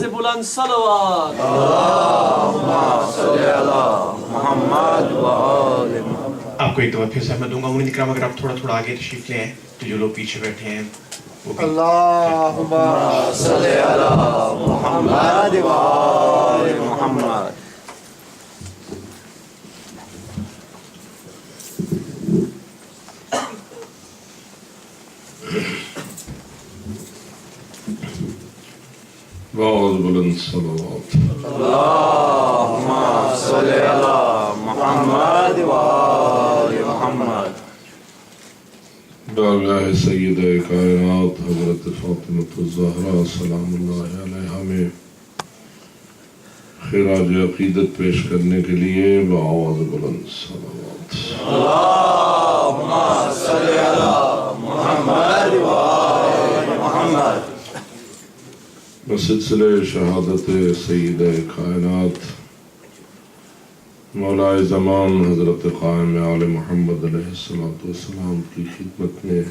سے بلند صلوات. اللہم صلی علی محمد و آل محمد. آپ کو ایک دفعہ پھر سہمت دوں گا. امین اکرام اگر آپ تھوڑا تھوڑا آگے تشریف لے آئیں تو جو لوگ پیچھے بیٹھے ہیں وہ بھی. اللہم صلی علی محمد و آل محمد. بہت بلند صلوات. اللہم صلی علی محمد و آل محمد. بارگاہ سید کائنات حضرت فاطمۃ الزہرا سلام اللہ علیہا میں خراج عقیدت پیش کرنے کے لیے بآواز بلند صلوات. اللہم صلی علی محمد و آل محمد. بسلسلہ شہادت سید کائنات مولا زمان حضرت قائم آل محمد علیہ السلام کی خدمت میں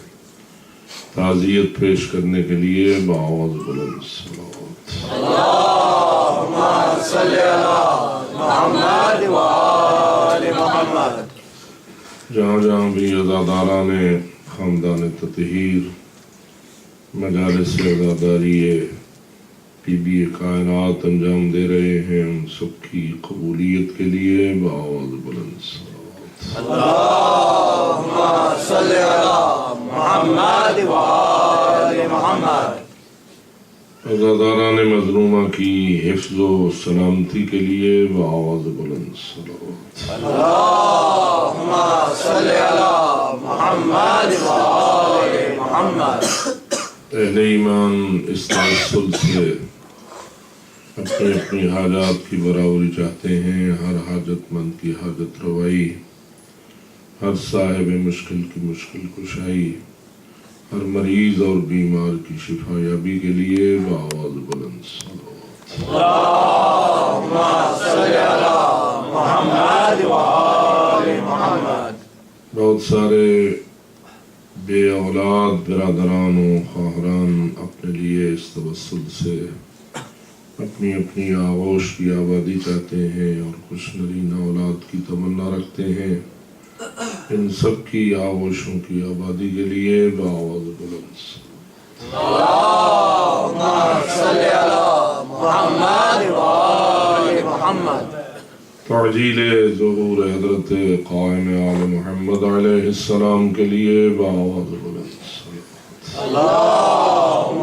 تعزیت پیش کرنے کے لیے بآواز بلند صلوات. اللہم صلی علی محمد و آل محمد. جہاں جہاں بھی عزاداران خاندان تطہیر مجالس عزاداری بی بی کائنات انجام دے رہے ہیں ان سب کی قبولیت کے لیے بآواز بلند صلوات. اللہم صلی علی محمد و آل محمد. عزاداران مظلومہ کی حفظ و سلامتی کے لیے بآواز بلند صلوات. اللہم صلی علی محمد و آل محمد. اہل ایمان اس توسل سے اپنی اپنی حاجات کی برابری چاہتے ہیں. ہر حاجت مند کی حاجت روائی، ہر صاحب مشکل کی مشکل کشائی، ہر مریض اور بیمار کی شفا یابی کے لیے بآواز بلند صلوات. اللہم صلی علی محمد و آل محمد. بہت سارے بے اولاد برادران و خواہران اپنے لیے اس توسل سے اپنی اپنی آغوش کی آبادی چاہتے ہیں اور خوش نرین اولاد کی تمنا رکھتے ہیں. ان سب کی آغوشوں کی آبادی کے لیے بآواز بلند صلوات. اللہم صلی علی محمد و آل محمد. تعجیل ظہور حضرت قائم آل محمد علیہ السلام کے لیے بآواز بلند صلوات. اللہم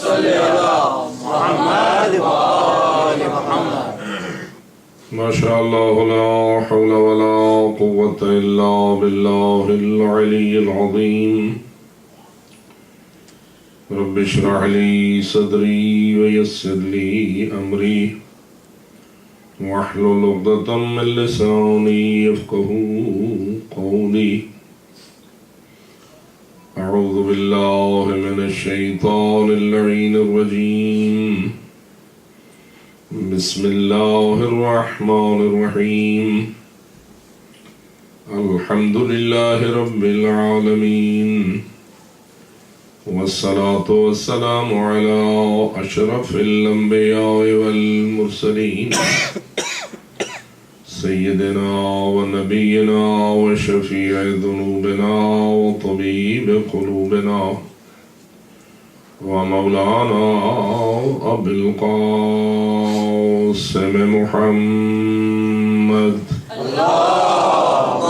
صلی علی محمد و آل محمد. ما شاء اللہ لا حول ولا قوة الا باللہ العلی العظیم. رب اشرح لی صدری ویسر لی امری واحلل عقدۃ من لسانی یفقهوا قولی. اعوذ باللہ من الشیطان اللعین الرجیم. بسم اللہ الرحمن الرحیم. الحمد للہ رب العالمین والصلاة والسلام على اشرف الانبیاء والمرسلین سیدنا ونبینا وشفیع ذنوبنا وطبیب قلوبنا ومولانا ابو القاسم محمد. اللہم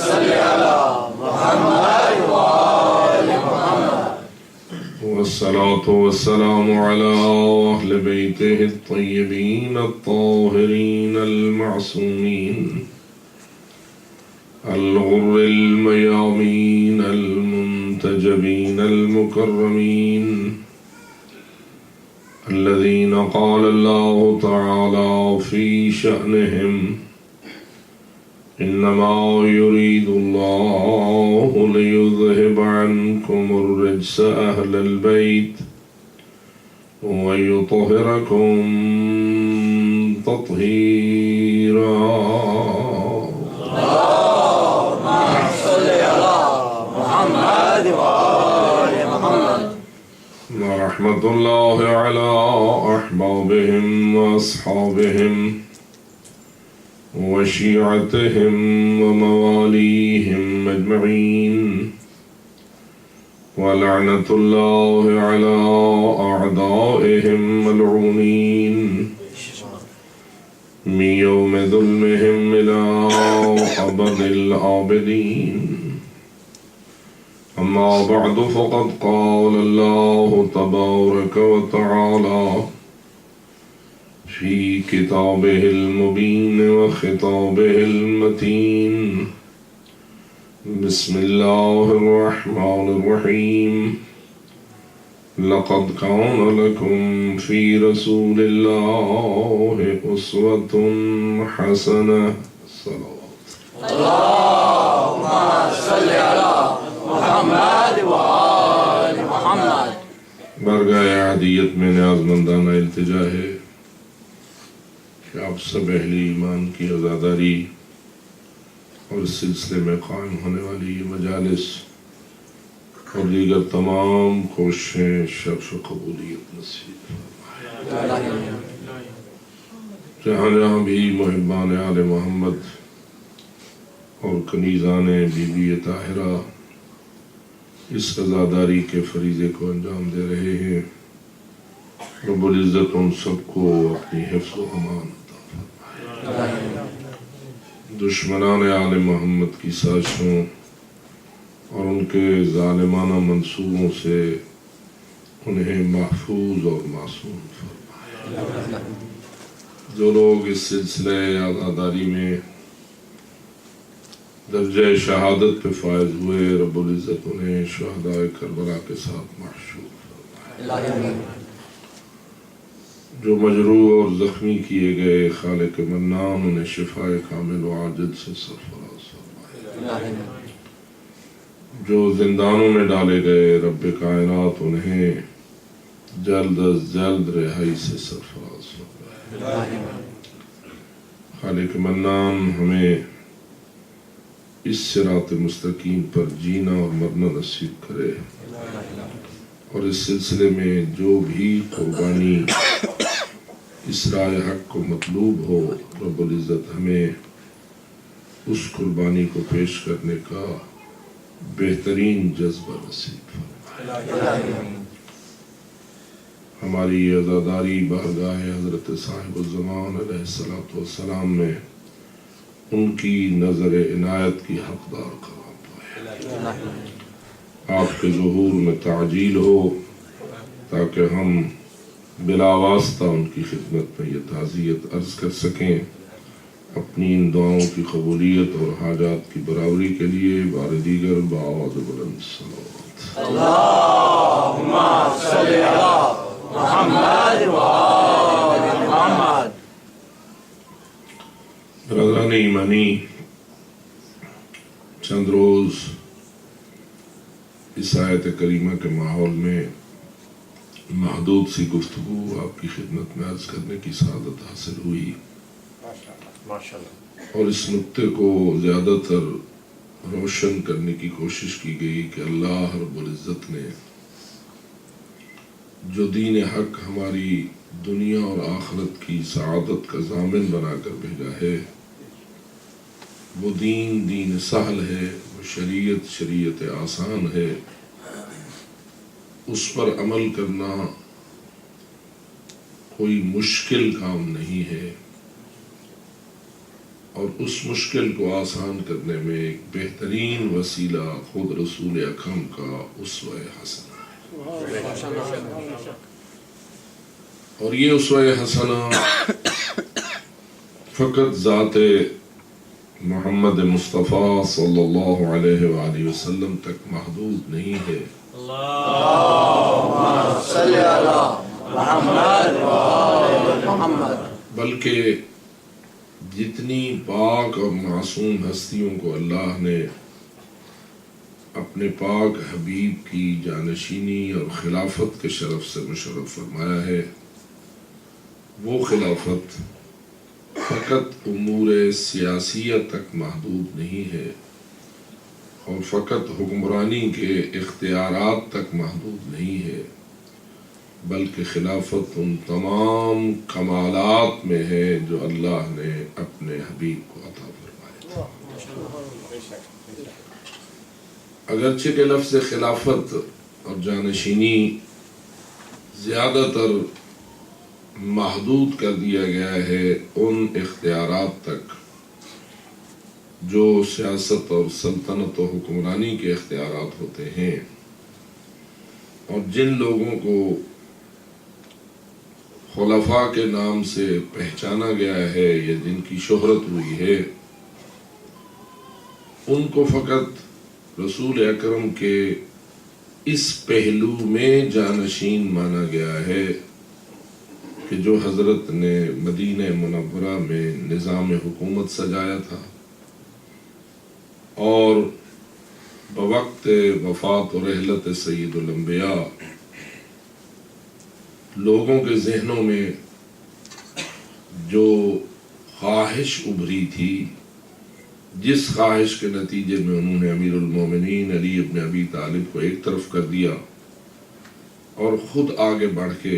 صلی علی محمد و آل محمد. والصلاة والسلام على أهل بيته الطيبين الطاهرين المعصومين الغر الميامين المنتجبين المكرمين الذين قال الله تعالى في شأنهم إنما يريد الله ليذهب عنكم الرجس أهل البيت ويطهركم تطهيرا. اللهم صل على محمد وآل محمد. ورحمة الله على أحبابهم وأصحابهم وشيعتهم ومواليهم أجمعين، ولعنة الله على أعدائهم ملعونين من يوم ظلمهم إلى أبد الآبدين. أما بعد فقد قال الله تبارك وتعالى في كتابه المبين وخطابه المتين: بسم الله الرحمن الرحيم. لقد كان لكم في رسول الله أسوة حسنة. صلوات اللهم صل على محمد وآل محمد. برگاہ عادیت میں نیازمندانہ التجا ہے کہ آپ سب اہل ایمان کی عزاداری اور اس سلسلے میں قائم ہونے والی یہ مجالس اور دیگر تمام کوششیں شرف و قبولیت نصیب فرمائے. جہاں جہاں بھی محبان آل محمد اور کنیزان بی بی طاہرہ اس عزاداری کے فریضے کو انجام دے رہے ہیں، رب العزت ان سب کو اپنی حفظ و امان عطا فرمائے. دشمنان آل محمد کی سازشوں اور ان کے ظالمانہ منصوبوں سے انہیں محفوظ اور معصوم فرمائے. جو لوگ اس سلسلے عزاداری میں درجہ شہادت پہ فائز ہوئے، رب العزت انہیں شہداء کربلا کے ساتھ محشور فرمائے. جو مجروح اور زخمی کیے گئے، خالق منان انہیں شفائے کامل و عاجل سے سرفراز فرمائے. جو زندانوں میں ڈالے گئے، رب کائنات انہیں جلد از جلد رہائی سے سرفراز فرمائے. خالق منان ہمیں اس صراط مستقیم پر جینا اور مرنا نصیب کرے، اور اس سلسلے میں جو بھی قربانی اس رائے حق کو مطلوب ہو، رب العزت ہمیں اس قربانی کو پیش کرنے کا بہترین جذبہ نصیب فرمائے. ہماری یہ عزاداری بارگاہ حضرت صاحب الزمان علیہ السلام میں ان کی نظر عنایت کی حقدار قرار پائے. آپ کے ظہور میں تعجیل ہو تاکہ ہم بلا واسطہ ان کی خدمت میں یہ تعزیت عرض کر سکیں. اپنی ان دعاؤں کی قبولیت اور حاجات کی برابری کے لیے بار دیگر بآواز بلند صلوات. اللهم صل على محمد وآل محمد. برادران ایمانی، چند روز اس آیت کریمہ کے ماحول میں محدود سی گفتگو آپ کی خدمت میں عرض کرنے کی سعادت حاصل ہوئی، اور اس نقطے کو زیادہ تر روشن کرنے کی کوشش کی گئی کہ اللہ رب العزت نے جو دین حق ہماری دنیا اور آخرت کی سعادت کا ضامن بنا کر بھیجا ہے، وہ دین سہل ہے، وہ شریعت آسان ہے. اس پر عمل کرنا کوئی مشکل کام نہیں ہے، اور اس مشکل کو آسان کرنے میں ایک بہترین وسیلہ خود رسول اکرم کا اسوہ حسنہ ہے. اور یہ اسوہ حسنہ فقط ذات محمد مصطفیٰ صلی اللہ علیہ وآلہ وسلم تک محدود نہیں ہے، اللهم صل على محمد وآل محمد. بلکہ جتنی پاک اور معصوم ہستیوں کو اللہ نے اپنے پاک حبیب کی جانشینی اور خلافت کے شرف سے مشرف فرمایا ہے، وہ خلافت فقط امور سیاسیہ تک محدود نہیں ہے، اور فقط حکمرانی کے اختیارات تک محدود نہیں ہے، بلکہ خلافت ان تمام کمالات میں ہے جو اللہ نے اپنے حبیب کو عطا فرمائے. اگرچہ کہ لفظ خلافت اور جانشینی زیادہ تر محدود کر دیا گیا ہے ان اختیارات تک جو سیاست اور سلطنت و حکمرانی کے اختیارات ہوتے ہیں، اور جن لوگوں کو خلفاء کے نام سے پہچانا گیا ہے یا جن کی شہرت ہوئی ہے، ان کو فقط رسول اکرم کے اس پہلو میں جانشین مانا گیا ہے کہ جو حضرت نے مدینہ منورہ میں نظام حکومت سجایا تھا اور بوقت وفات و رحلت سید الانبیاء لوگوں کے ذہنوں میں جو خواہش ابھری تھی، جس خواہش کے نتیجے میں انہوں نے امیر المومنین علی ابن ابی طالب کو ایک طرف کر دیا اور خود آگے بڑھ کے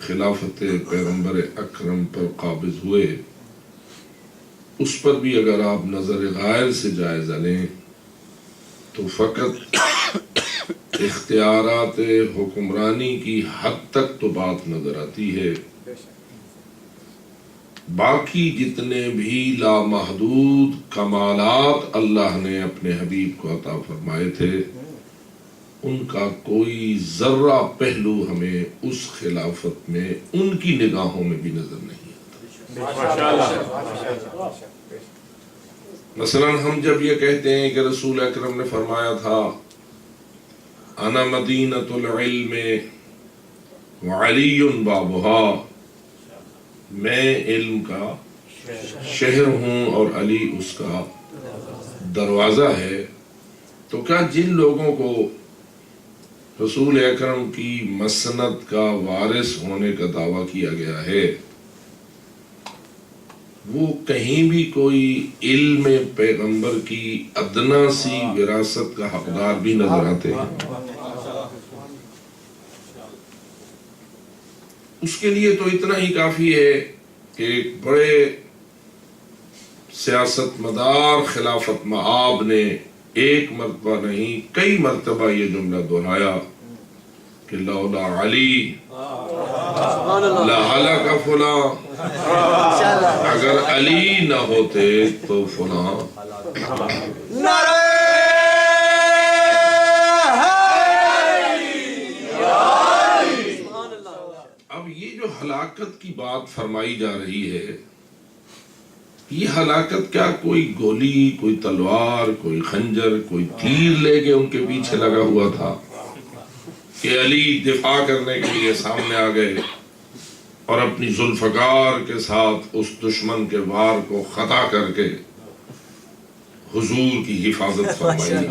خلافت پیغمبر اکرم پر قابض ہوئے، اس پر بھی اگر آپ نظر غائر سے جائزہ لیں تو فقط اختیارات حکمرانی کی حد تک تو بات نظر آتی ہے، باقی جتنے بھی لامحدود کمالات اللہ نے اپنے حبیب کو عطا فرمائے تھے ان کا کوئی ذرہ پہلو ہمیں اس خلافت میں ان کی نگاہوں میں بھی نظر نہیں آتا. مثلا ہم جب یہ کہتے ہیں کہ رسول اکرم نے فرمایا تھا انا مدینۃ العلم وعلی بابھا، میں علم کا شہر ہوں اور علی اس کا دروازہ ہے، تو کیا جن لوگوں کو رسول اکرم کی مسند کا وارث ہونے کا دعویٰ کیا گیا ہے وہ کہیں بھی کوئی علم پیغمبر کی ادنا سی وراثت کا حقدار بھی نظر آتے ہیں؟ اس کے لیے تو اتنا ہی کافی ہے کہ ایک بڑے سیاست مدار خلافت مآب نے ایک مرتبہ نہیں کئی مرتبہ یہ جملہ دہرایا کہ لولا علی لہلک فلاں، اگر علی نہ ہوتے تو فلاں. اب یہ جو ہلاکت کی بات فرمائی جا رہی ہے، یہ ہلاکت کیا کوئی گولی، کوئی تلوار، کوئی خنجر، کوئی تیر لے کے ان کے پیچھے لگا ہوا تھا کہ علی دفاع کرنے کے لیے سامنے آ گئے اور اپنی ذوالفقار کے ساتھ اس دشمن کے وار کو خطا کر کے حضور کی حفاظت فرمائی؟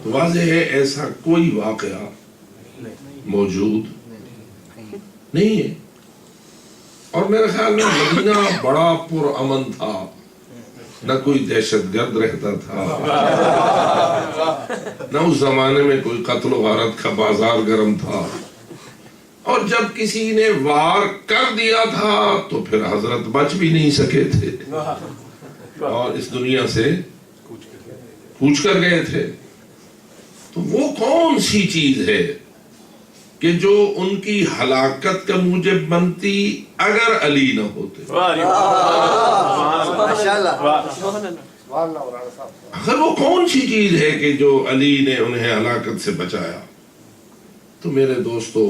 تو واضح ہے ایسا کوئی واقعہ موجود نہیں ہے. اور میرے خیال میں مدینہ بڑا پرامن تھا، نہ کوئی دہشت گرد رہتا تھا، نہ اس زمانے میں کوئی قتل و غارت کا بازار گرم تھا، اور جب کسی نے وار کر دیا تھا تو پھر حضرت بچ بھی نہیں سکے تھے اور اس دنیا سے کوچ کر گئے تھے. تو وہ کون سی چیز ہے کہ جو ان کی ہلاکت کا موجب بنتی اگر علی نہ ہوتے؟ اگر وہ کون سی چیز ہے کہ جو علی نے انہیں ہلاکت سے بچایا؟ تو میرے دوستو،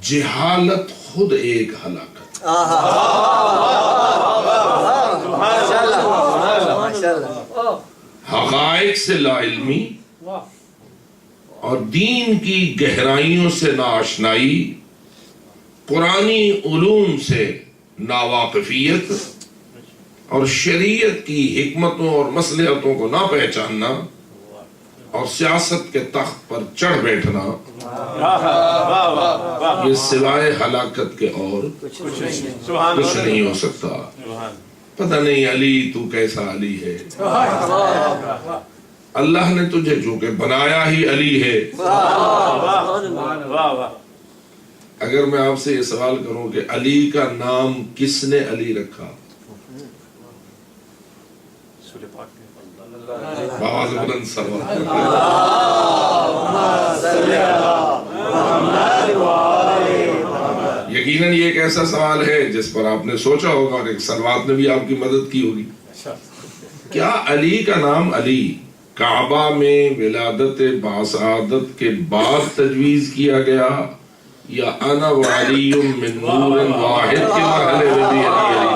جہالت خود ایک ہلاکت. حقائق سے لا علمی اور دین کی گہرائیوں سے ناآشنائی، قرآنی علوم سے ناواقفیت اور شریعت کی حکمتوں اور مصلحتوں کو نہ پہچاننا اور سیاست کے تخت پر چڑھ بیٹھنا، یہ سوائے ہلاکت کے اور کچھ نہیں ہو سکتا. پتہ نہیں علی تو کیسا علی ہے، اللہ نے تجھے چونکہ بنایا ہی علی ہے. اگر میں آپ سے یہ سوال کروں کہ علی کا نام کس نے علی رکھا؟ آواز بلند سلوات. یقیناً یہ ایک ایسا سوال ہے جس پر آپ نے سوچا ہوگا اور ایک سلوات نے بھی آپ کی مدد کی ہوگی. کیا علی کا نام علی کعبہ میں ولادت باسعادت کے بعد تجویز کیا گیا یا انا وعلی من نور واحد کے مرحلے میں بھی علی؟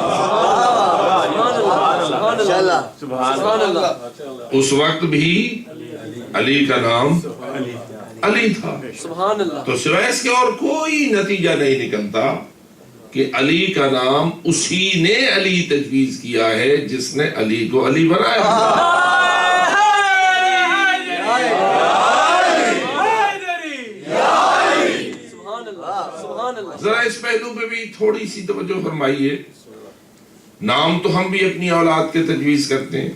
اس وقت بھی علی کا نام علی تھا. تو سوائے اس کے اور کوئی نتیجہ نہیں نکلتا کہ علی کا نام اسی نے علی تجویز کیا ہے جس نے علی کو علی بنایا. ذرا اس پہلو پہ بھی تھوڑی سی توجہ فرمائیے. نام تو ہم بھی اپنی اولاد کے تجویز کرتے ہیں.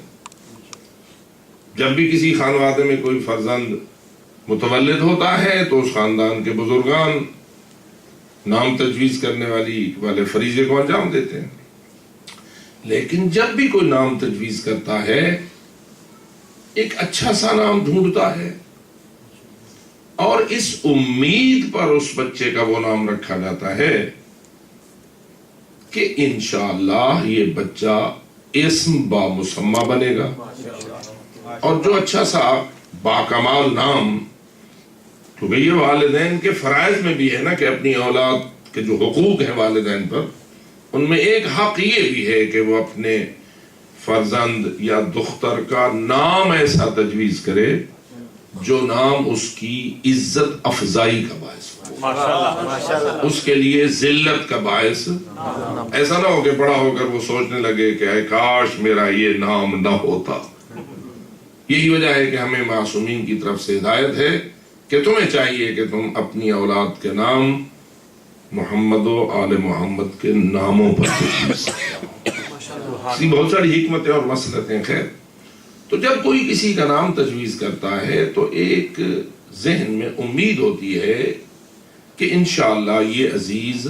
جب بھی کسی خانوادے میں کوئی فرزند متولد ہوتا ہے تو اس خاندان کے بزرگان نام تجویز کرنے والے فریضے کو انجام دیتے ہیں. لیکن جب بھی کوئی نام تجویز کرتا ہے ایک اچھا سا نام ڈھونڈتا ہے اور اس امید پر اس بچے کا وہ نام رکھا جاتا ہے کہ انشاءاللہ یہ بچہ اسم با مسمہ بنے گا. اور جو اچھا سا باکمال نام، کیونکہ یہ والدین کے فرائض میں بھی ہے نا کہ اپنی اولاد کے جو حقوق ہیں والدین پر، ان میں ایک حق یہ بھی ہے کہ وہ اپنے فرزند یا دختر کا نام ایسا تجویز کرے جو نام اس کی عزت افزائی کا باعث ہو، اس کے لیے ذلت کا باعث. ایسا نہ ہو کہ بڑا ہو کر وہ سوچنے لگے کہ اے کاش میرا یہ نام نہ ہوتا. یہی وجہ ہے کہ ہمیں معصومین کی طرف سے ہدایت ہے کہ تمہیں چاہیے کہ تم اپنی اولاد کے نام محمد و آل محمد کے ناموں پر تجویز کرو. بہت ساری حکمتیں اور مصلحتیں. خیر، تو جب کوئی کسی کا نام تجویز کرتا ہے تو ایک ذہن میں امید ہوتی ہے کہ انشاءاللہ یہ عزیز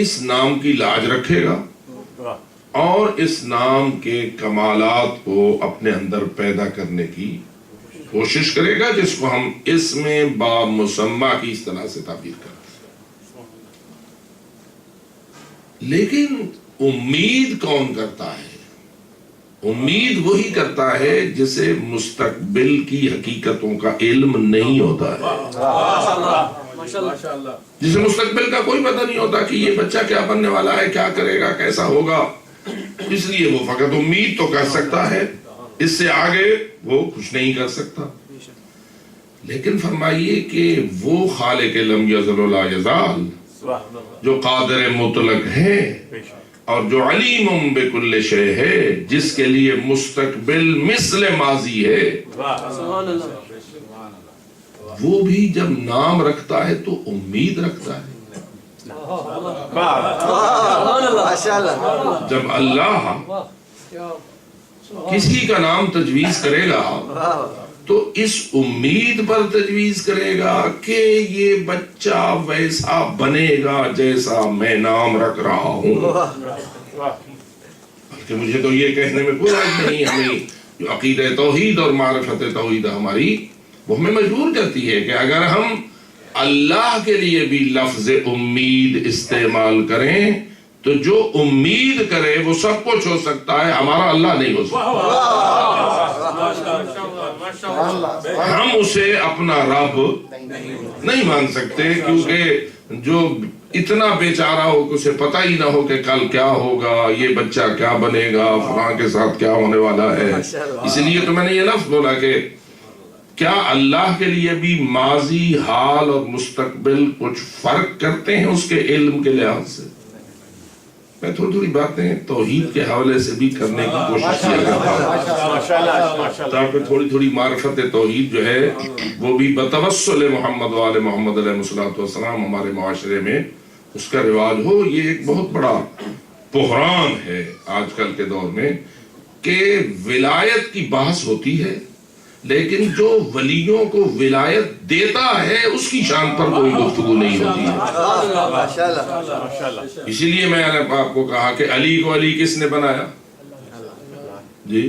اس نام کی لاج رکھے گا اور اس نام کے کمالات کو اپنے اندر پیدا کرنے کی کوشش کرے گا، جس کو ہم اسم با مسمہ کی اصطلاح سے تعبیر کرتے ہیں. لیکن امید کون کرتا ہے؟ امید وہی کرتا ہے جسے مستقبل کی حقیقتوں کا علم نہیں ہوتا ہے، جسے مستقبل کا کوئی پتہ نہیں ہوتا کہ یہ بچہ کیا بننے والا ہے، کیا کرے گا، کیسا ہوگا. اس لیے وہ فقط امید تو کر سکتا ہے، اس سے آگے وہ کچھ نہیں کر سکتا. لیکن فرمائیے کہ وہ خالق لم یزل و لا یزال جو قادر مطلق ہے اور جو علیم بکل شے ہے، جس کے لیے مستقبل مثل ماضی ہے، وہ بھی جب نام رکھتا ہے تو امید رکھتا ہے. جب اللہ کسی کا نام تجویز کرے گا تو اس امید پر تجویز کرے گا کہ یہ بچہ ویسا بنے گا جیسا میں نام رکھ رہا ہوں. بلکہ مجھے تو یہ کہنے میں کوئی حرج نہیں، ہمیں جو عقیدہ توحید اور معرفت توحید ہماری وہ ہمیں مجبور کرتی ہے کہ اگر ہم اللہ کے لیے بھی لفظ امید استعمال کریں تو جو امید کرے وہ سب کچھ ہو سکتا ہے، ہمارا اللہ نہیں ہو سکتا. ہم اسے اپنا رب نہیں مان سکتے، کیونکہ جو اتنا بیچارہ ہو کہ اسے پتہ ہی نہ ہو کہ کل کیا ہوگا، یہ بچہ کیا بنے گا، فلاں کے ساتھ کیا ہونے والا ہے. اس لیے تو میں نے یہ لفظ بولا کہ کیا اللہ کے لیے بھی ماضی، حال اور مستقبل کچھ فرق کرتے ہیں اس کے علم کے لحاظ سے؟ میں تھوڑی تھوڑی باتیں توحید کے حوالے سے بھی کرنے کی کوشش کیا کرتا ہوں تاکہ تھوڑی تھوڑی معرفت توحید جو ہے وہ بھی بتوسل محمد و آل محمد علیہ الصلوۃ والسلام ہمارے معاشرے میں اس کا رواج ہو. یہ ایک بہت بڑا بحران ہے آج کل کے دور میں کہ ولایت کی بحث ہوتی ہے لیکن جو ولیوں کو ولایت دیتا ہے اس کی شان پر کوئی گفتگو نہیں ہوتی ہے. ماشاءاللہ. اسی لیے میں نے آپ کو کہا کہ علی کو علی کس نے بنایا؟ جی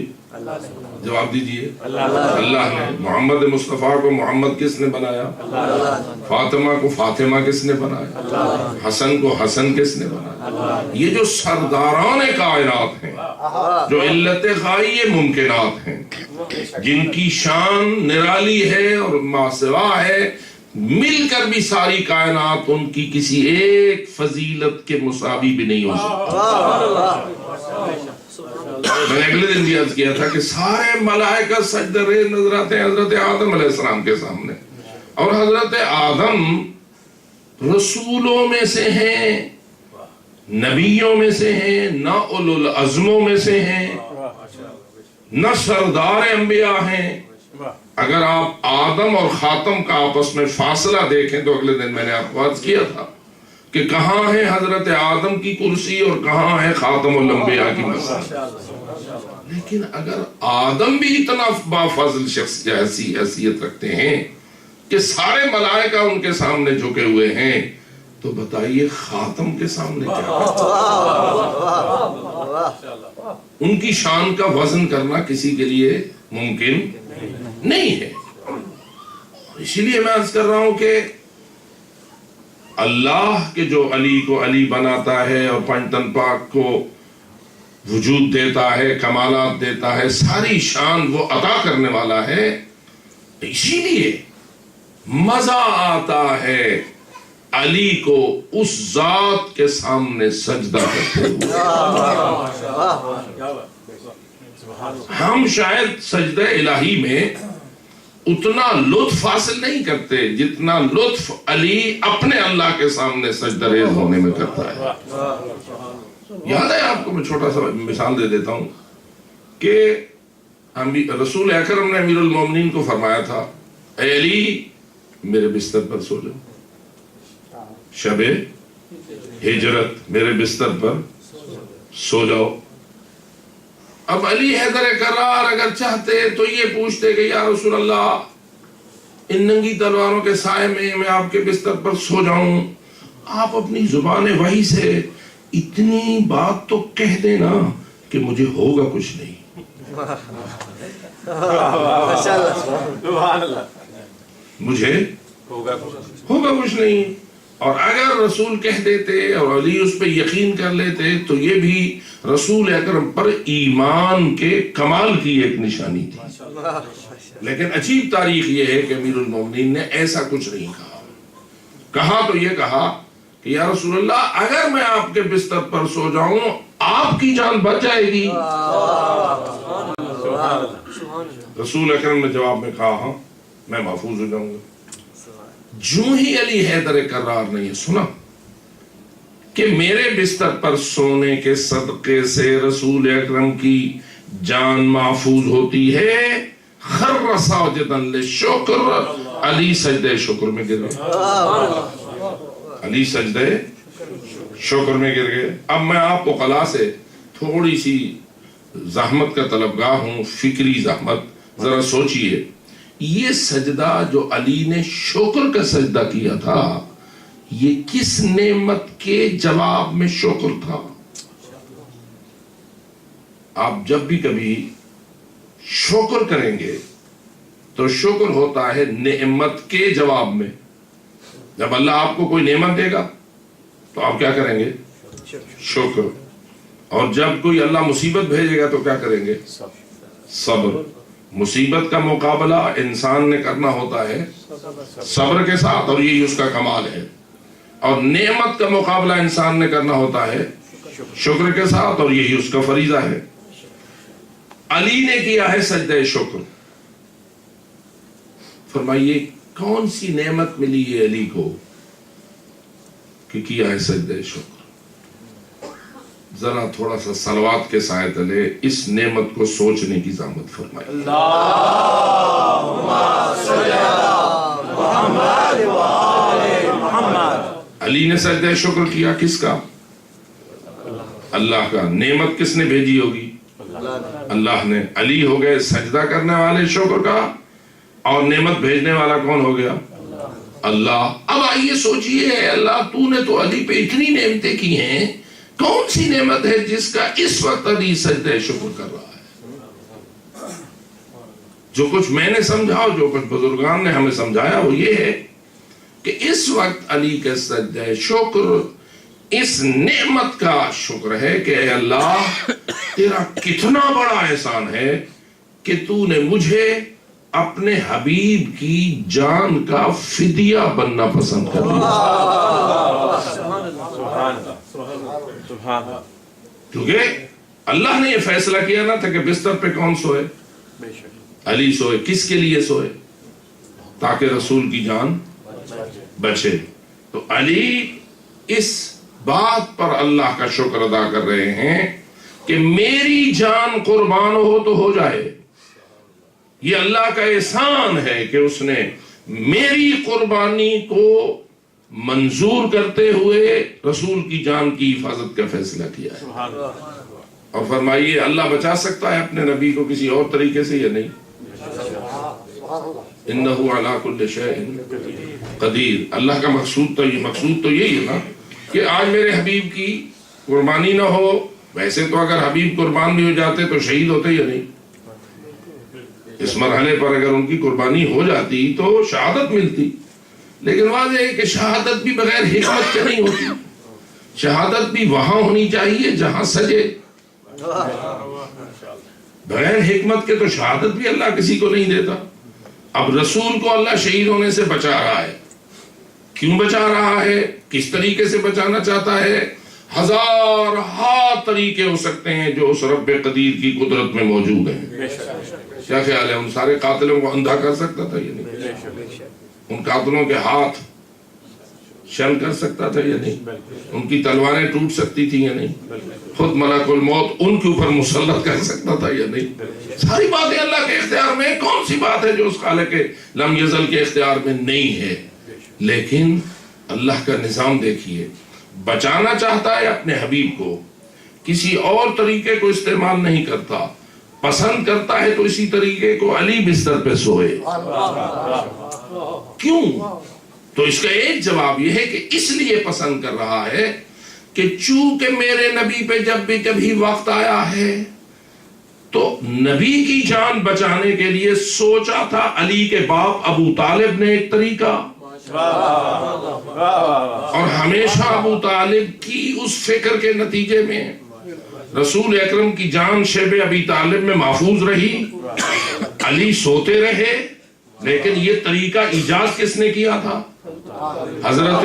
جواب دیجئے. اللہ نے. محمد مصطفیٰ کو محمد کس نے بنایا؟ فاطمہ کو فاطمہ کس نے بنایا؟ حسن کو حسن کس نے بنایا؟ یہ جو سرداران کائنات ہیں، جو علت غائی ممکنات ہیں، جن کی شان نرالی ہے اور ماسوا ہے، مل کر بھی ساری کائنات ان کی کسی ایک فضیلت کے مساوی بھی نہیں ہو سکتی. میں نے اگلے دن بھی عرض کیا تھا کہ سارے ملائکہ سجدہ ریز نظر آتے ہیں حضرت آدم علیہ السلام کے سامنے، اور حضرت آدم رسولوں میں سے ہیں، نبیوں میں سے ہیں، نہ اولو العزموں میں سے ہیں، نہ سردار انبیاء ہیں. اگر آپ آدم اور خاتم کا آپس میں فاصلہ دیکھیں تو اگلے دن میں نے آپ کو عرض کیا تھا کہ کہاں ہے حضرت آدم کی کرسی اور کہاں ہے خاتم الانبیاء کی کرسی. لیکن اگر آدم بھی اتنا بافضل شخص ایسی حیثیت رکھتے ہیں کہ سارے ملائکہ ان کے سامنے جھکے ہوئے ہیں، تو بتائیے خاتم کے سامنے کیا ہے؟ ان کی شان کا وزن کرنا کسی کے لیے ممکن نہیں ہے. اسی لیے میں عرض کر رہا ہوں کہ اللہ کے جو علی کو علی بناتا ہے اور پنجتن پاک کو وجود دیتا ہے، کمالات دیتا ہے، ساری شان وہ عطا کرنے والا ہے. اسی لیے مزہ آتا ہے علی کو اس ذات کے سامنے سجدہ کرتے ہوئے. ہم شاید سجدہ الہی میں اتنا لطف حاصل نہیں کرتے جتنا لطف علی اپنے اللہ کے سامنے سجدہ ریز ہونے میں کرتا ہے. یاد ہے آپ کو؟ میں چھوٹا سا مثال دے دیتا ہوں کہ رسول اکرم نے امیر المومنین کو فرمایا تھا، اے علی میرے بستر پر سو جاؤ، شب ہجرت میرے بستر پر سو جاؤ. اب علی حیدر کرار اگر چاہتے تو یہ پوچھتے کہ یا رسول اللہ، ان ننگی تلواروں کے سائے میں آپ کے بستر پر سو جاؤں. آپ اپنی زبان وحی سے اتنی بات تو کہہ دینا کہ مجھے ہوگا کچھ نہیں. مجھے ہوگا کچھ نہیں. اور اگر رسول کہہ دیتے اور علی اس پہ یقین کر لیتے تو یہ بھی رسول اکرم پر ایمان کے کمال کی ایک نشانی تھی. لیکن عجیب تاریخ یہ ہے کہ امیر المومنین نے ایسا کچھ نہیں کہا. کہا تو یہ کہا کہ یا رسول اللہ، اگر میں آپ کے بستر پر سو جاؤں آپ کی جان بچ جائے گی. رسول اکرم نے جواب میں کہا ہاں میں محفوظ ہو جاؤں گا. جو ہی علی حیدر کرار نے یہ سنا کہ میرے بستر پر سونے کے صدقے سے رسول اکرم کی جان محفوظ ہوتی ہے، خر ساجدا للشکر، علی سجدہ شکر میں گر گئے. علی سجدہ شکر میں گر گئے. اب میں آپ کو قلا سے تھوڑی سی زحمت کا طلبگار ہوں، فکری زحمت. ذرا سوچئے یہ سجدہ جو علی نے شکر کا سجدہ کیا تھا، یہ کس نعمت کے جواب میں شکر تھا؟ آپ جب بھی کبھی شکر کریں گے تو شکر ہوتا ہے نعمت کے جواب میں. جب اللہ آپ کو کوئی نعمت دے گا تو آپ کیا کریں گے؟ شکر. اور جب کوئی اللہ مصیبت بھیجے گا تو کیا کریں گے؟ صبر. مصیبت کا مقابلہ انسان نے کرنا ہوتا ہے صبر کے ساتھ، اور یہی اس کا کمال ہے. اور نعمت کا مقابلہ انسان نے کرنا ہوتا ہے شکر کے ساتھ، اور یہی اس کا فریضہ ہے. علی نے کیا ہے سجدہ شکر. فرمائیے کون سی نعمت ملی ہے علی کو کہ کیا ہے سجدہ شکر؟ ذرا تھوڑا سا صلوات کے سائے تلے اس نعمت کو سوچنے کی زحمت فرمائے. اللہم صلی علی محمد و آل محمد. علی نے سجدہ شکر کیا کس کا؟ اللہ کا. نعمت کس نے بھیجی ہوگی؟ اللہ نے. علی ہو گئے سجدہ کرنے والے شکر کا، اور نعمت بھیجنے والا کون ہو گیا؟ اللہ. اب آئیے سوچئے اے اللہ تو نے تو علی پہ اتنی نعمتیں کی ہیں، کون سی نعمت ہے جس کا اس وقت علی سجدہ شکر کر رہا ہے؟ جو کچھ میں نے سمجھا اور جو کچھ بزرگان نے ہمیں سمجھایا وہ یہ ہے کہ اس وقت علی کا سجدہ شکر اس نعمت کا شکر ہے کہ اے اللہ تیرا کتنا بڑا احسان ہے کہ تو نے مجھے اپنے حبیب کی جان کا فدیہ بننا پسند کر لیا. کیونکہ اللہ نے یہ فیصلہ کیا نہ تھا کہ بستر پہ کون سوئے؟ علی سوئے. کس کے لیے سوئے؟ تاکہ رسول کی جان بچے. تو علی اس بات پر اللہ کا شکر ادا کر رہے ہیں کہ میری جان قربان ہو تو ہو جائے. یہ اللہ کا احسان ہے کہ اس نے میری قربانی کو منظور کرتے ہوئے رسول کی جان کی حفاظت کا فیصلہ کیا ہے. اور فرمائیے اللہ بچا سکتا ہے اپنے نبی کو کسی اور طریقے سے یا نہیں؟ انہو علی کل شیء قدیر. اللہ کا مقصود تو یہی ہے نا کہ آج میرے حبیب کی قربانی نہ ہو. ویسے تو اگر حبیب قربان بھی ہو جاتے تو شہید ہوتے یا نہیں؟ اس مرحلے پر اگر ان کی قربانی ہو جاتی تو شہادت ملتی. لیکن واضح ہے کہ شہادت بھی بغیر حکمت کے نہیں ہوتی. شہادت بھی وہاں ہونی چاہیے جہاں سجے. بغیر حکمت کے تو شہادت بھی اللہ کسی کو نہیں دیتا. اب رسول کو اللہ شہید ہونے سے بچا رہا ہے. کیوں بچا رہا ہے؟ کس طریقے سے بچانا چاہتا ہے؟ ہزارہا طریقے ہو سکتے ہیں جو اس رب قدیر کی قدرت میں موجود ہیں. کیا خیال ہے ان سارے قاتلوں کو اندھا کر سکتا تھا یا نہیں؟ ان قاتلوں کے ہاتھ شل کر سکتا تھا یا نہیں؟ ان کی تلواریں ٹوٹ سکتی تھی یا نہیں؟ خود ملک الموت ان کے اوپر مسلط کر سکتا تھا یا نہیں؟ ساری باتیں اللہ کے اختیار میں. کون سی بات ہے جو اس خالق لم یزل کے اختیار میں نہیں ہے؟ لیکن اللہ کا نظام دیکھیے. بچانا چاہتا ہے اپنے حبیب کو، کسی اور طریقے کو استعمال نہیں کرتا. پسند کرتا ہے تو اسی طریقے کو علی بستر پہ سوئے. کیوں؟ تو اس کا ایک جواب یہ ہے کہ اس لیے پسند کر رہا ہے کہ چونکہ میرے نبی پہ جب بھی کبھی وقت آیا ہے تو نبی کی جان بچانے کے لیے سوچا تھا علی کے باپ ابو طالب نے ایک طریقہ، اور ہمیشہ ابو طالب کی اس فکر کے نتیجے میں رسول اکرم کی جان شیب ابی طالب میں محفوظ رہی. علی سوتے رہے. لیکن یہ طریقہ ایجاد کس نے کیا تھا؟ حضرت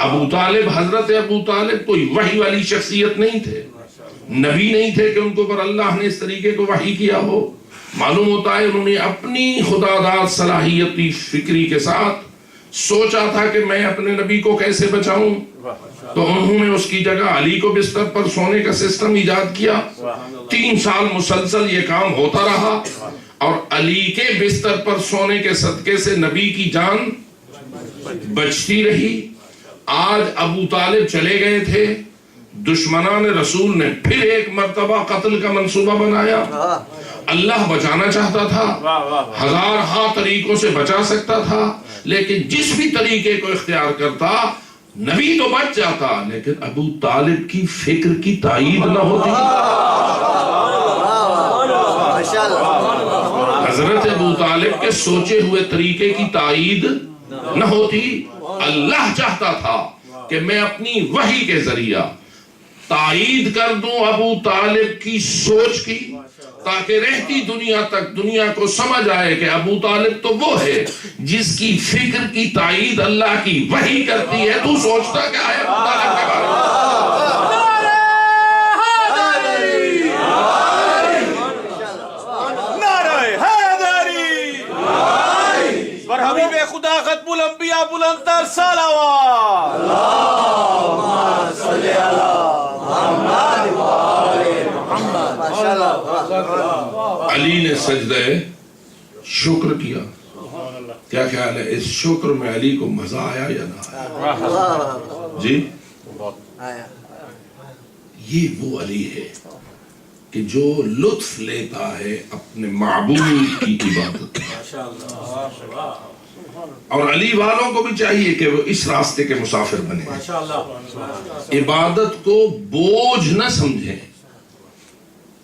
ابو طالب. حضرت ابو طالب کوئی وحی والی شخصیت نہیں تھے، نبی نہیں تھے کہ ان کو پر اللہ نے اس طریقے کو وحی کیا ہو. معلوم ہوتا ہے انہوں نے اپنی خداداد صلاحیتی فکری کے ساتھ سوچا تھا کہ میں اپنے نبی کو کیسے بچاؤں. تو انہوں نے اس کی جگہ علی کو بستر پر سونے کا سسٹم ایجاد کیا. 3 سال مسلسل یہ کام ہوتا رہا اور علی کے بستر پر سونے کے صدقے سے نبی کی جان بچتی رہی. آج ابو طالب چلے گئے تھے، دشمنان رسول نے پھر ایک مرتبہ قتل کا منصوبہ بنایا. اللہ بچانا چاہتا تھا، ہزارہا طریقوں سے بچا سکتا تھا، لیکن جس بھی طریقے کو اختیار کرتا نبی تو بچ جاتا، لیکن ابو طالب کی فکر کی تائید نہ ہوتی. حضرت ابو طالب کے سوچے ہوئے طریقے کی تائید نہ ہوتی. اللہ چاہتا تھا کہ میں اپنی وحی کے ذریعہ تائید کر دوں ابو طالب کی سوچ کی، تاکہ رہتی دنیا تک دنیا کو سمجھ آئے کہ ابو طالب تو وہ ہے جس کی فکر کی تائید اللہ کی وحی کرتی ہے. تو سوچتا کیا ہے ابو طالب کے بارے میں؟ نعرہ حیدری بر حبیب خدا ختم الانبیاء بلندتر صلوات. اللہم صلی علی محمد و آل محمد. علی نے سجدہ شکر کیا. کیا خیال ہے اس شکر میں علی کو مزہ آیا یا نہ آیا؟ جی یہ وہ علی ہے کہ جو لطف لیتا ہے اپنے معبود کی عبادت. اور علی والوں کو بھی چاہیے کہ وہ اس راستے کے مسافر بنے، عبادت کو بوجھ نہ سمجھیں،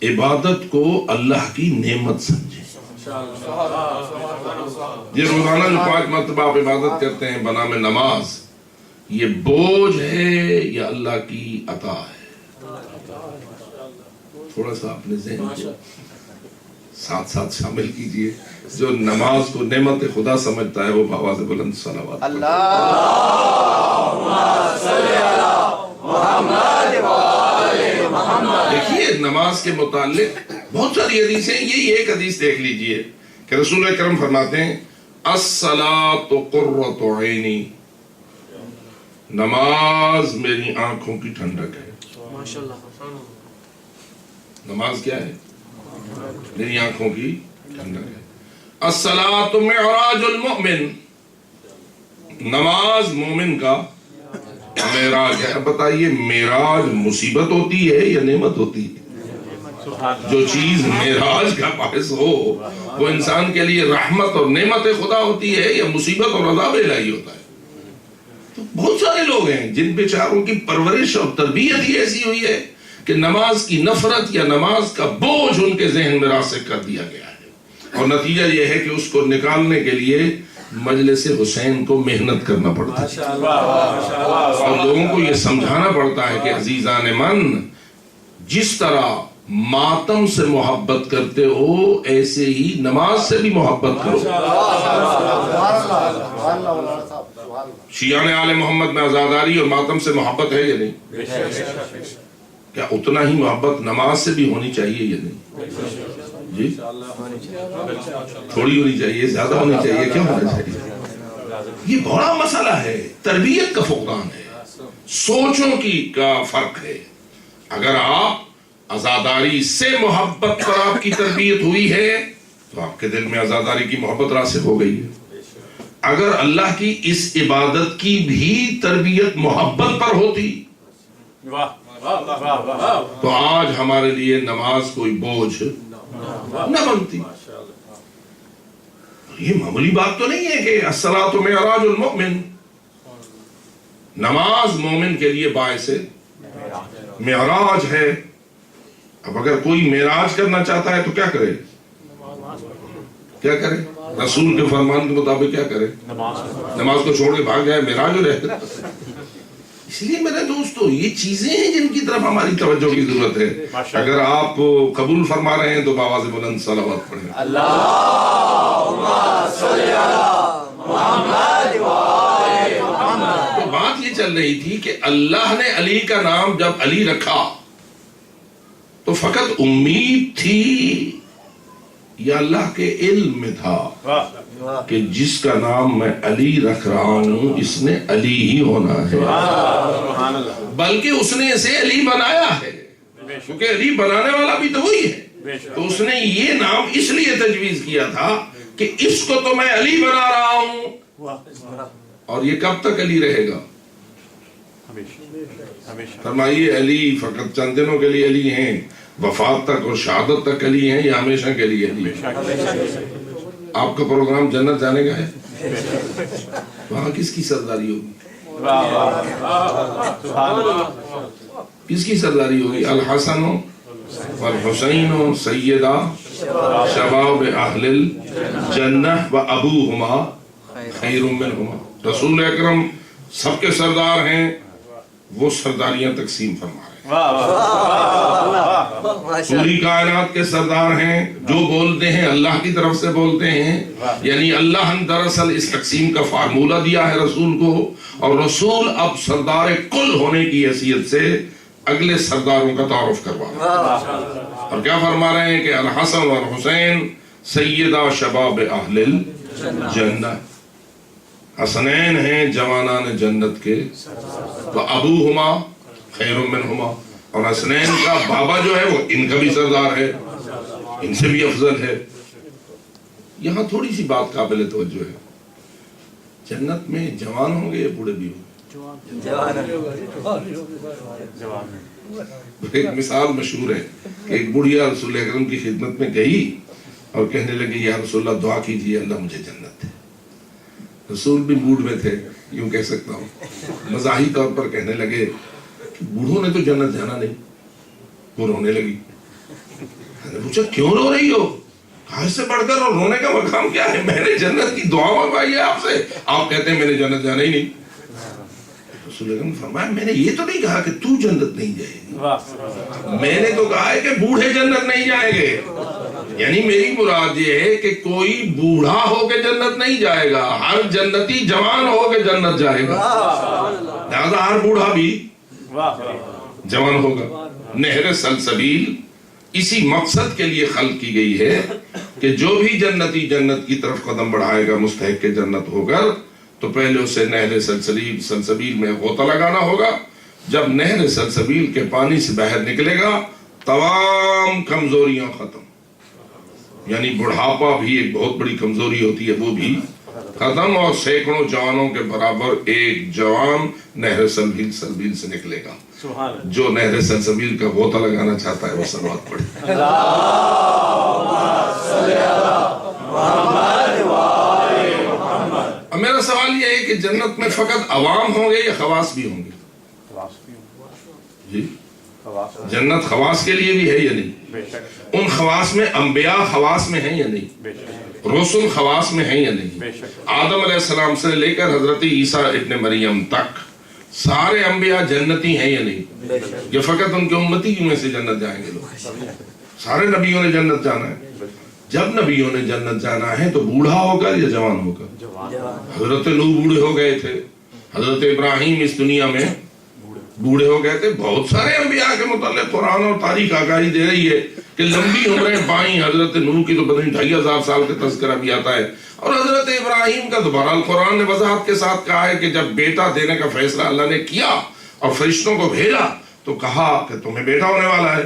عبادت کو اللہ کی نعمت سمجھیں۔ یہ روزانہ جو 5 مرتبہ آپ عبادت کرتے ہیں بنام نماز، یہ بوجھ ہے یا اللہ کی عطا ہے؟ تھوڑا سا اپنے ذہن کو ساتھ ساتھ شامل کیجئے۔ جو نماز کو نعمت خدا سمجھتا ہے وہ بآواز بلند صلوات دیکھیے نماز کے متعلق بہت ساری حدیثیں، یہی ایک حدیث دیکھ لیجئے کہ رسول اکرم فرماتے ہیں الصلاۃ قرۃ عینی، نماز میری آنکھوں کی ٹھنڈک ہے۔ نماز کیا ہے؟ میری آنکھوں کی ٹھنڈک ہے۔ الصلاۃ معراج المؤمن، نماز مومن کا معراج ہے۔ اب بتائیے معراج مصیبت ہوتی ہے یا نعمت ہوتی ہے؟ جو چیز معراج کا باعث ہو وہ انسان کے لیے رحمت اور نعمت خدا ہوتی ہے یا مصیبت اور عذاب الہی ہوتا ہے؟ تو بہت سارے لوگ ہیں جن بیچاروں کی پرورش اور تربیت ہی ایسی ہوئی ہے کہ نماز کی نفرت یا نماز کا بوجھ ان کے ذہن میں راسخ کر دیا گیا ہے، اور نتیجہ یہ ہے کہ اس کو نکالنے کے لیے مجلس حسین کو محنت کرنا پڑتا ہے، اور لوگوں کو یہ سمجھانا پڑتا ہے کہ عزیزان من، جس طرح ماتم سے محبت کرتے ہو ایسے ہی نماز سے بھی محبت کرو۔ شیعان آل محمد میں عزاداری اور ماتم سے محبت ہے یا نہیں؟ کیا اتنا ہی محبت نماز سے بھی ہونی چاہیے یا نہیں؟ جی تھوڑی ہونی چاہیے، زیادہ ہونی چاہیے، کیوں ہونا چاہیے؟ یہ بڑا مسئلہ ہے، تربیت کا فقدان ہے، سوچوں کا فرق ہے۔ اگر آپ عزاداری سے محبت پر آپ کی تربیت ہوئی ہے تو آپ کے دل میں عزاداری کی محبت راسخ ہو گئی ہے۔ اگر اللہ کی اس عبادت کی بھی تربیت محبت پر ہوتی تو آج ہمارے لیے نماز کوئی بوجھ نہ بنتی۔ یہ معمولی بات تو نہیں ہے کہ الصلاۃ معراج المؤمن، نماز مومن کے لیے باعث معراج ہے۔ اب اگر کوئی معراج کرنا چاہتا ہے تو کیا کرے؟ کیا کرے؟ رسول کے فرمان کے مطابق کیا کرے؟ نماز کو چھوڑ کے بھاگ جائے، معراج ہو جائے۔ اس لیے میرے دوستو یہ چیزیں ہیں جن کی طرف ہماری توجہ کی ضرورت ہے۔ اگر آپ قبول فرما رہے ہیں تو بآواز بلند صلوات پڑھیں۔ اللہم صلی علی محمد وآل محمد۔ تو بات یہ چل رہی تھی کہ اللہ نے علی کا نام جب علی رکھا تو فقط امید تھی یا اللہ کے علم میں تھا کہ جس کا نام میں علی رکھ رہا ہوں اس نے علی ہی ہونا ہے، بلکہ اس نے اسے علی بنایا ہے، کیونکہ علی بنانے والا بھی تو وہی ہے۔ تو اس نے یہ نام اس لیے تجویز کیا تھا کہ اس کو تو میں علی بنا رہا ہوں، اور یہ کب تک علی رہے گا؟ فرمائیے علی فقط چند دنوں کے لیے علی ہیں، وفات تک اور شہادت تک علی ہیں، یا ہمیشہ کے لیے علی؟ آپ کا پروگرام جنت جانے کا ہے، وہاں کس کی سرداری ہوگی؟ کس کی سرداری ہوگی؟ الحسن والحسین سیدہ شباب اہل الجنہ و ابوہما خیر منہما۔ رسول اکرم سب کے سردار ہیں، وہ سرداریاں تقسیم فرما رہے ہیں۔ پوری کائنات کے سردار ہیں، جو بولتے ہیں اللہ کی طرف سے بولتے ہیں، یعنی اللہ نے دراصل اس تقسیم کا فارمولہ دیا ہے رسول کو، اور رسول اب سردار کل ہونے کی حیثیت سے اگلے سرداروں کا تعارف کروا رہے ہیں۔ اور کیا فرما رہے ہیں کہ الحسن والحسین سیدہ شباب اہل الجنہ، حسنین ہیں جوانان جنت کے، وابوہما خیر منہما، اور حسنین کا بابا جو ہے وہ ان کا بھی سردار ہے، ان سے بھی افضل ہے۔ یہاں تھوڑی سی بات قابل توجہ ہے، جنت میں جوان ہوں گے یا بوڑھے بھی ہوں گے؟ ایک مثال مشہور ہے کہ ایک بڑھیا رسول اکرم کی خدمت میں گئی اور کہنے لگے یا رسول اللہ دعا کیجیے اللہ مجھے جنت دے. رسول بھی موڈ میں تھے, یوں کہہ سکتا ہوں, مزاحی طور پر کہنے لگے کہ بوڑھوں نے تو جنت جانا نہیں. وہ رونے لگی. میں نے پوچھا کیوں رو رہی ہو؟ کہا اس سے بڑھ کر اور رونے کا مقام کیا ہے؟ میں نے جنت کی دعا منگوائی ہے آپ سے, آپ کہتے ہیں میں نے جنت جانا ہی نہیں. رسول اللہ نے فرمایا میں نے یہ تو نہیں کہا کہ تو جنت نہیں جائے گی, میں نے تو کہا ہے کہ بوڑھے جنت نہیں جائیں گے. یعنی میری مراد یہ ہے کہ کوئی بوڑھا ہو کے جنت نہیں جائے گا, ہر جنتی جوان ہو کے جنت جائے گا. لہذا ہر بوڑھا بھی جوان ہوگا. نہر سلسبیل اسی مقصد کے لیے خلق کی گئی ہے کہ جو بھی جنتی جنت کی طرف قدم بڑھائے گا مستحق کے جنت ہو کر, تو پہلے اسے نہر سلسبیل میں غوطہ لگانا ہوگا. جب نہر سلسبیل کے پانی سے باہر نکلے گا تمام کمزوریاں ختم. یعنی بڑھاپا بھی ایک بہت بڑی کمزوری ہوتی ہے, وہ بھی ختم, اور سینکڑوں جوانوں کے برابر ایک جوان نہر سلسبیل سے نکلے گا. جو نہر سلسبیل کا غوطہ لگانا چاہتا ہے وہ صلوات پڑھے. اب میرا سوال یہ ہے کہ جنت میں فقط عوام ہوں گے یا خواص بھی ہوں گے؟ جی جنت خواص کے لیے بھی ہے یا نہیں؟ ان خواص میں انبیاء خواص میں ہیں یا نہیں؟ رسول خواص میں ہیں یا نہیں؟ آدم علیہ السلام سے لے کر حضرت عیسیٰ ابن مریم تک سارے انبیاء جنتی ہیں یا نہیں؟ یا فقط ان کے امتی میں سے جنت جائیں گے لوگ؟ سارے نبیوں نے جنت جانا ہے. جب نبیوں نے جنت جانا ہے تو بوڑھا ہو کر یا جوان ہو کر؟ حضرت نوح بوڑھے ہو گئے تھے, حضرت ابراہیم اس دنیا میں بوڑھے ہو گئے تھے. بہت سارے انبیاء کے متعلق قرآن اور تاریخ آگاہی دے رہی ہے کہ لمبی عمریں پائیں. حضرت نوح کی تو پتہ نہیں 2500 سال کا تذکرہ بھی آتا ہے, اور حضرت ابراہیم کا دوبارہ قرآن نے وضاحت کے ساتھ کہا ہے کہ جب بیٹا دینے کا فیصلہ اللہ نے کیا اور فرشتوں کو بھیجا تو کہا کہ تمہیں بیٹا ہونے والا ہے.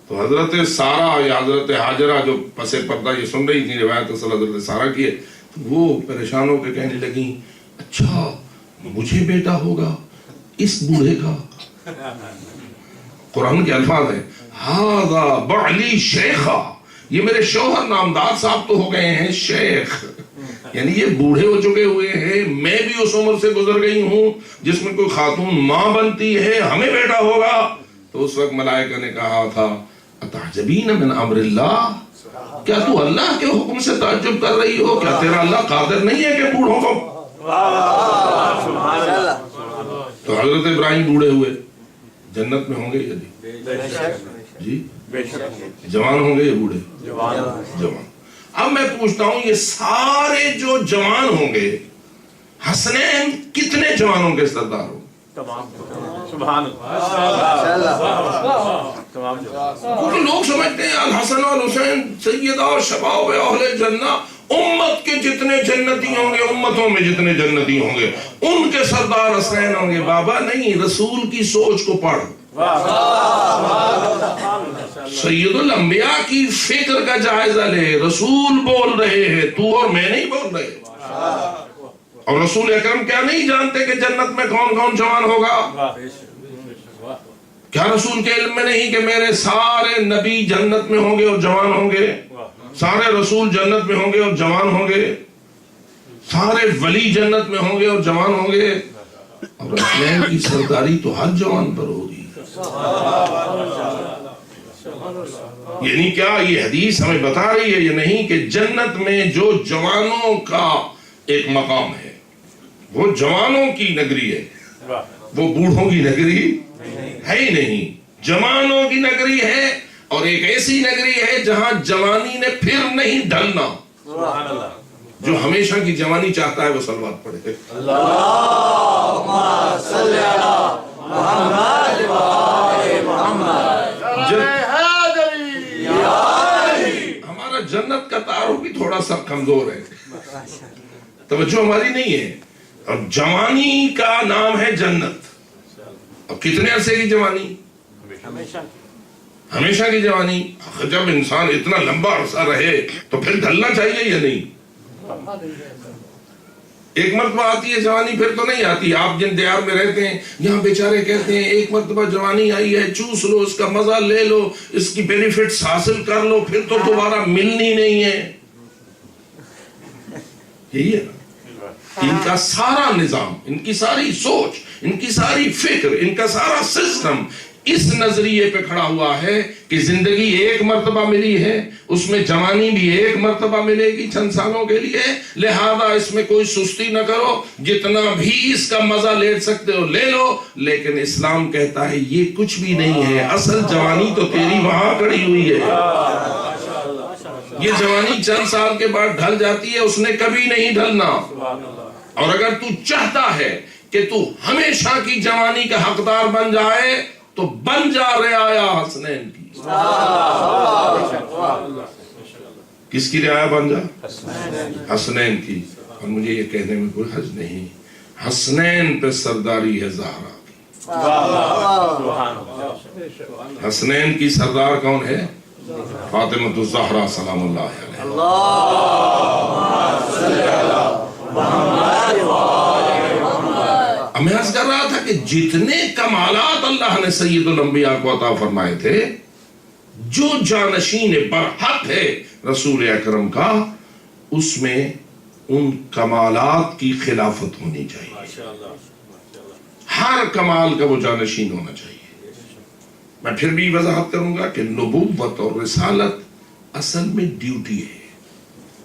تو حضرت سارہ یا حضرت حاجرہ جو پس پردہ یہ سن رہی تھی روایت اصل حضرت سارہ کی ہے, وہ پریشان ہو کے کہنے لگیں اچھا مجھے بیٹا ہوگا اس بوڑھے کا؟ قرآن کے الفاظ ہیں ہاذا بعلی شیخا, یہ میرے شوہر نامدار صاحب تو ہو گئے ہیں شیخ, یعنی یہ بوڑھے ہو چکے ہوئے ہیں, میں بھی اس عمر سے گزر گئی ہوں جس میں کوئی خاتون ماں بنتی ہے, ہمیں بیٹا ہوگا. تو اس وقت ملائکہ نے کہا تھا اتعجبین من امر اللہ, کیا تو اللہ کے حکم سے تعجب کر رہی ہو؟ کیا تیرا اللہ قادر نہیں ہے کہ بوڑھوں کو؟ تو حضرت ابراہیم بوڑھے ہوئے, جنت میں ہوں گے یا نہیں؟ جی جوان ہوں گے یا بوڑھے؟ جوان. اب میں پوچھتا ہوں یہ سارے جو جوان ہوں گے, حسنین کتنے جوانوں کے سردار ہوں؟ سبحان کیونکہ لوگ سمجھتے ہیں الحسن والحسین سیدہ شباب اہل جنہ, امت کے جتنے جنتی ہوں گے, امتوں میں جتنے جنتی ہوں گے ان کے سردار حسنین ہوں گے. بابا نہیں, رسول کی سوچ کو پڑھ, سید الانبیاء کی فکر کا جائزہ لے. رسول بول رہے ہیں, تو اور میں نہیں بول رہے. اور رسول اکرم کیا نہیں جانتے کہ جنت میں کون کون جوان ہوگا؟ کیا رسول کے علم میں نہیں کہ میرے سارے نبی جنت میں ہوں گے اور جوان ہوں گے, سارے رسول جنت میں ہوں گے اور جوان ہوں گے, سارے ولی جنت میں ہوں گے اور جوان ہوں گے, اور حسنین کی سرداری تو ہر جوان پر ہوگی. یعنی کیا یہ حدیث ہمیں بتا رہی ہے یہ نہیں کہ جنت میں جو جوانوں کا ایک مقام ہے وہ جوانوں کی نگری ہے, وہ بوڑھوں کی نگری ہے ہی نہیں, جوانوں کی نگری ہے, اور ایک ایسی نگری ہے جہاں جوانی نے پھر نہیں ڈھلنا. جو ہمیشہ کی جوانی چاہتا ہے وہ صلوات پڑھے. اللہم صلی علی محمد و آل محمد. ہمارا جنت کا تعارف بھی تھوڑا سا کمزور ہے, توجہ ہماری نہیں ہے. اور جوانی کا نام ہے جنت. اور کتنے عرصے کی جوانی؟ ہمیشہ کی جوانی. جب انسان اتنا لمبا عرصہ رہے تو پھر ڈھلنا چاہیے یا نہیں؟ ایک مرتبہ آتی ہے جوانی، پھر تو نہیں آتی. آپ جن دیار میں رہتے ہیں یہاں بیچارے کہتے ہیں ایک مرتبہ جوانی آئی ہے، چوس لو، اس کا مزہ لے لو، اس کی بینیفٹس حاصل کر لو، پھر تو دوبارہ ملنی نہیں ہے. یہی ہے نا ان کا سارا نظام، ان کی ساری سوچ، ان کی ساری فکر، ان کا سارا سسٹم اس نظریے پہ کھڑا ہوا ہے کہ زندگی ایک مرتبہ ملی ہے، اس میں جوانی بھی ایک مرتبہ ملے گی چند سالوں کے لیے، لہذا اس میں کوئی سستی نہ کرو، جتنا بھی اس کا مزہ لے سکتے ہو لے لو. لیکن اسلام کہتا ہے یہ کچھ بھی نہیں ہے، اصل جوانی تو تیری وہاں کھڑی ہوئی ہے. یہ جوانی چند سال کے بعد ڈھل جاتی ہے، اس نے کبھی نہیں ڈھلنا. اور اگر تو چاہتا ہے کہ تو ہمیشہ کی جوانی کا حقدار بن جائے تو بن جا رعایا حسنین کی. کس کی رعایا بن جا؟ حسنین کی. اور مجھے یہ کہنے میں کوئی حرج نہیں، حسنین پہ سرداری ہے زہرا کی. حسنین کی سردار کون ہے؟ فاطمہ الزہرا سلام اللہ علیہ. میں عرض کر رہا تھا کہ جتنے کمالات اللہ نے سید الانبیاء کو عطا فرمائے تھے، جو جانشین برحق ہے رسول اکرم کا، اس میں ان کمالات کی خلافت ہونی چاہیے. ہر کمال کا وہ جانشین ہونا چاہیے. میں پھر بھی وضاحت کروں گا کہ نبوت اور رسالت اصل میں ڈیوٹی ہے،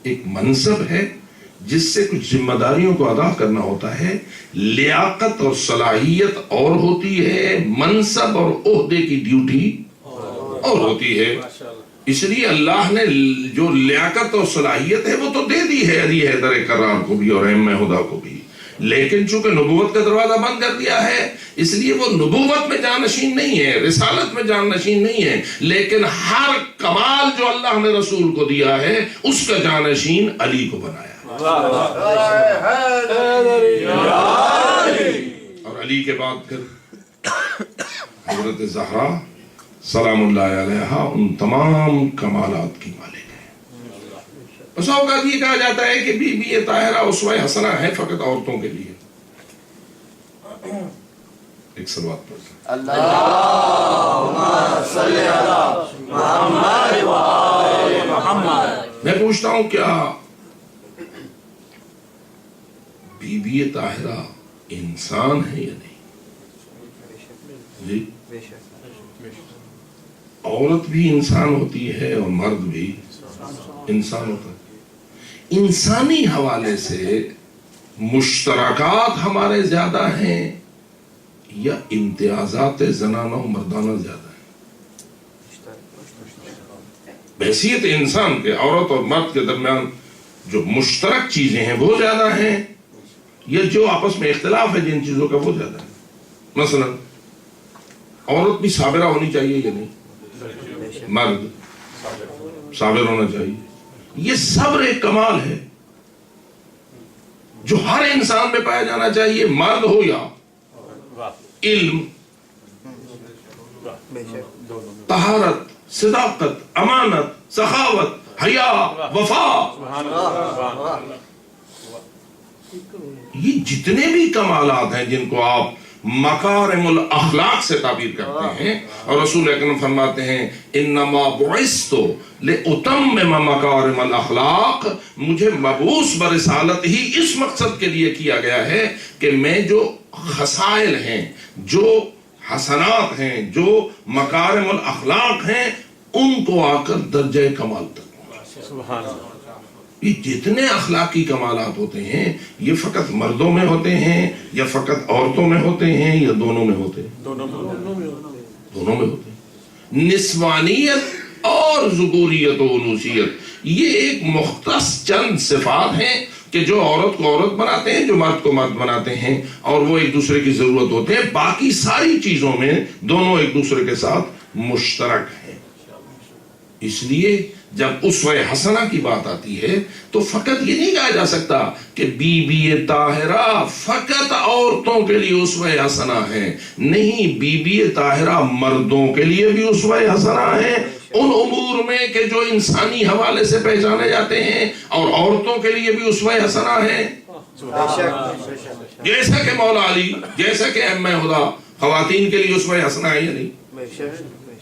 ایک منصب ہے جس سے کچھ ذمہ داریوں کو ادا کرنا ہوتا ہے. لیاقت اور صلاحیت اور ہوتی ہے، منصب اور عہدے کی ڈیوٹی اور ہوتی ہے. اس لیے اللہ نے جو لیاقت اور صلاحیت ہے وہ تو دے دی ہے علی حیدر کرار کو بھی اور ایم ہدا کو بھی، لیکن چونکہ نبوت کا دروازہ بند کر دیا ہے اس لیے وہ نبوت میں جانشین نہیں ہے، رسالت میں جانشین نہیں ہے، لیکن ہر کمال جو اللہ نے رسول کو دیا ہے اس کا جانشین علی کو بنایا. اور علی کے بعد پھر حضرت زہرا سلام اللہ علیہا ان تمام کمالات کی مالک ہے. اس اوقات یہ کہا جاتا ہے کہ بی بی طاہرہ اسوہ حسنہ ہے فقط عورتوں کے لیے. ایک صلوات پڑھتے اللہم صلی علی محمد و آل محمد. میں پوچھتا ہوں کیا بی بی طاہرہ انسان ہے یا نہیں؟ جی عورت بھی انسان ہوتی ہے اور مرد بھی انسان ہوتا ہے. انسانی حوالے سے مشترکات ہمارے زیادہ ہیں یا امتیازات زنانہ و مردانہ زیادہ ہیں؟ بحیثیت انسان کے عورت اور مرد کے درمیان جو مشترک چیزیں ہیں وہ زیادہ ہیں یا جو آپس میں اختلاف ہے جن چیزوں کا وہ زیادہ ہے؟ مثلا عورت بھی صابرہ ہونی چاہیے یا نہیں؟ مرد صابر ہونا چاہیے. یہ صبر ایک کمال ہے جو ہر انسان میں پایا جانا چاہیے، مرد ہو یا علم، طہارت، صداقت، امانت، سخاوت، حیا، وفا، یہ جتنے بھی کمالات ہیں جن کو آپ مکارم الاخلاق سے تعبیر کرتے ہیں، اور رسول اکرم فرماتے ہیں انما بعثت لاتمم مکارم الاخلاق، مجھے مبعوث برسالت ہی اس مقصد کے لیے کیا گیا ہے کہ میں جو خصائل ہیں، جو حسنات ہیں، جو مکارم الاخلاق ہیں، ان کو آ کر درجہ کمال تک. سبحان اللہ. یہ جتنے اخلاقی کمالات ہوتے ہیں یہ فقط مردوں میں ہوتے ہیں یا فقط عورتوں میں ہوتے ہیں یا دونوں میں ہوتے ہیں؟ دونوں میں ہوتے ہیں. نسوانیت اور ذکوریت و انوثیت یہ ایک مختص چند صفات ہیں کہ جو عورت کو عورت بناتے ہیں، جو مرد کو مرد بناتے ہیں، اور وہ ایک دوسرے کی ضرورت ہوتے ہیں. باقی ساری چیزوں میں دونوں ایک دوسرے کے ساتھ مشترک ہیں. اس لیے جب اسوہ حسنہ کی بات آتی ہے تو فقط یہ نہیں کہا جا سکتا کہ بی بی طاہرہ فقط عورتوں کے لیے اسوہ حسنہ ہے. نہیں، بی بی طاہرہ مردوں کے لیے بھی اسوہ حسنہ ہے ان امور میں کہ جو انسانی حوالے سے پہچانے جاتے ہیں، اور عورتوں کے لیے بھی اسوہ حسنہ ہے. جیسا کہ مولا علی، جیسا کہ ام ہدا خواتین کے لیے اسوہ حسنہ ہے یا نہیں؟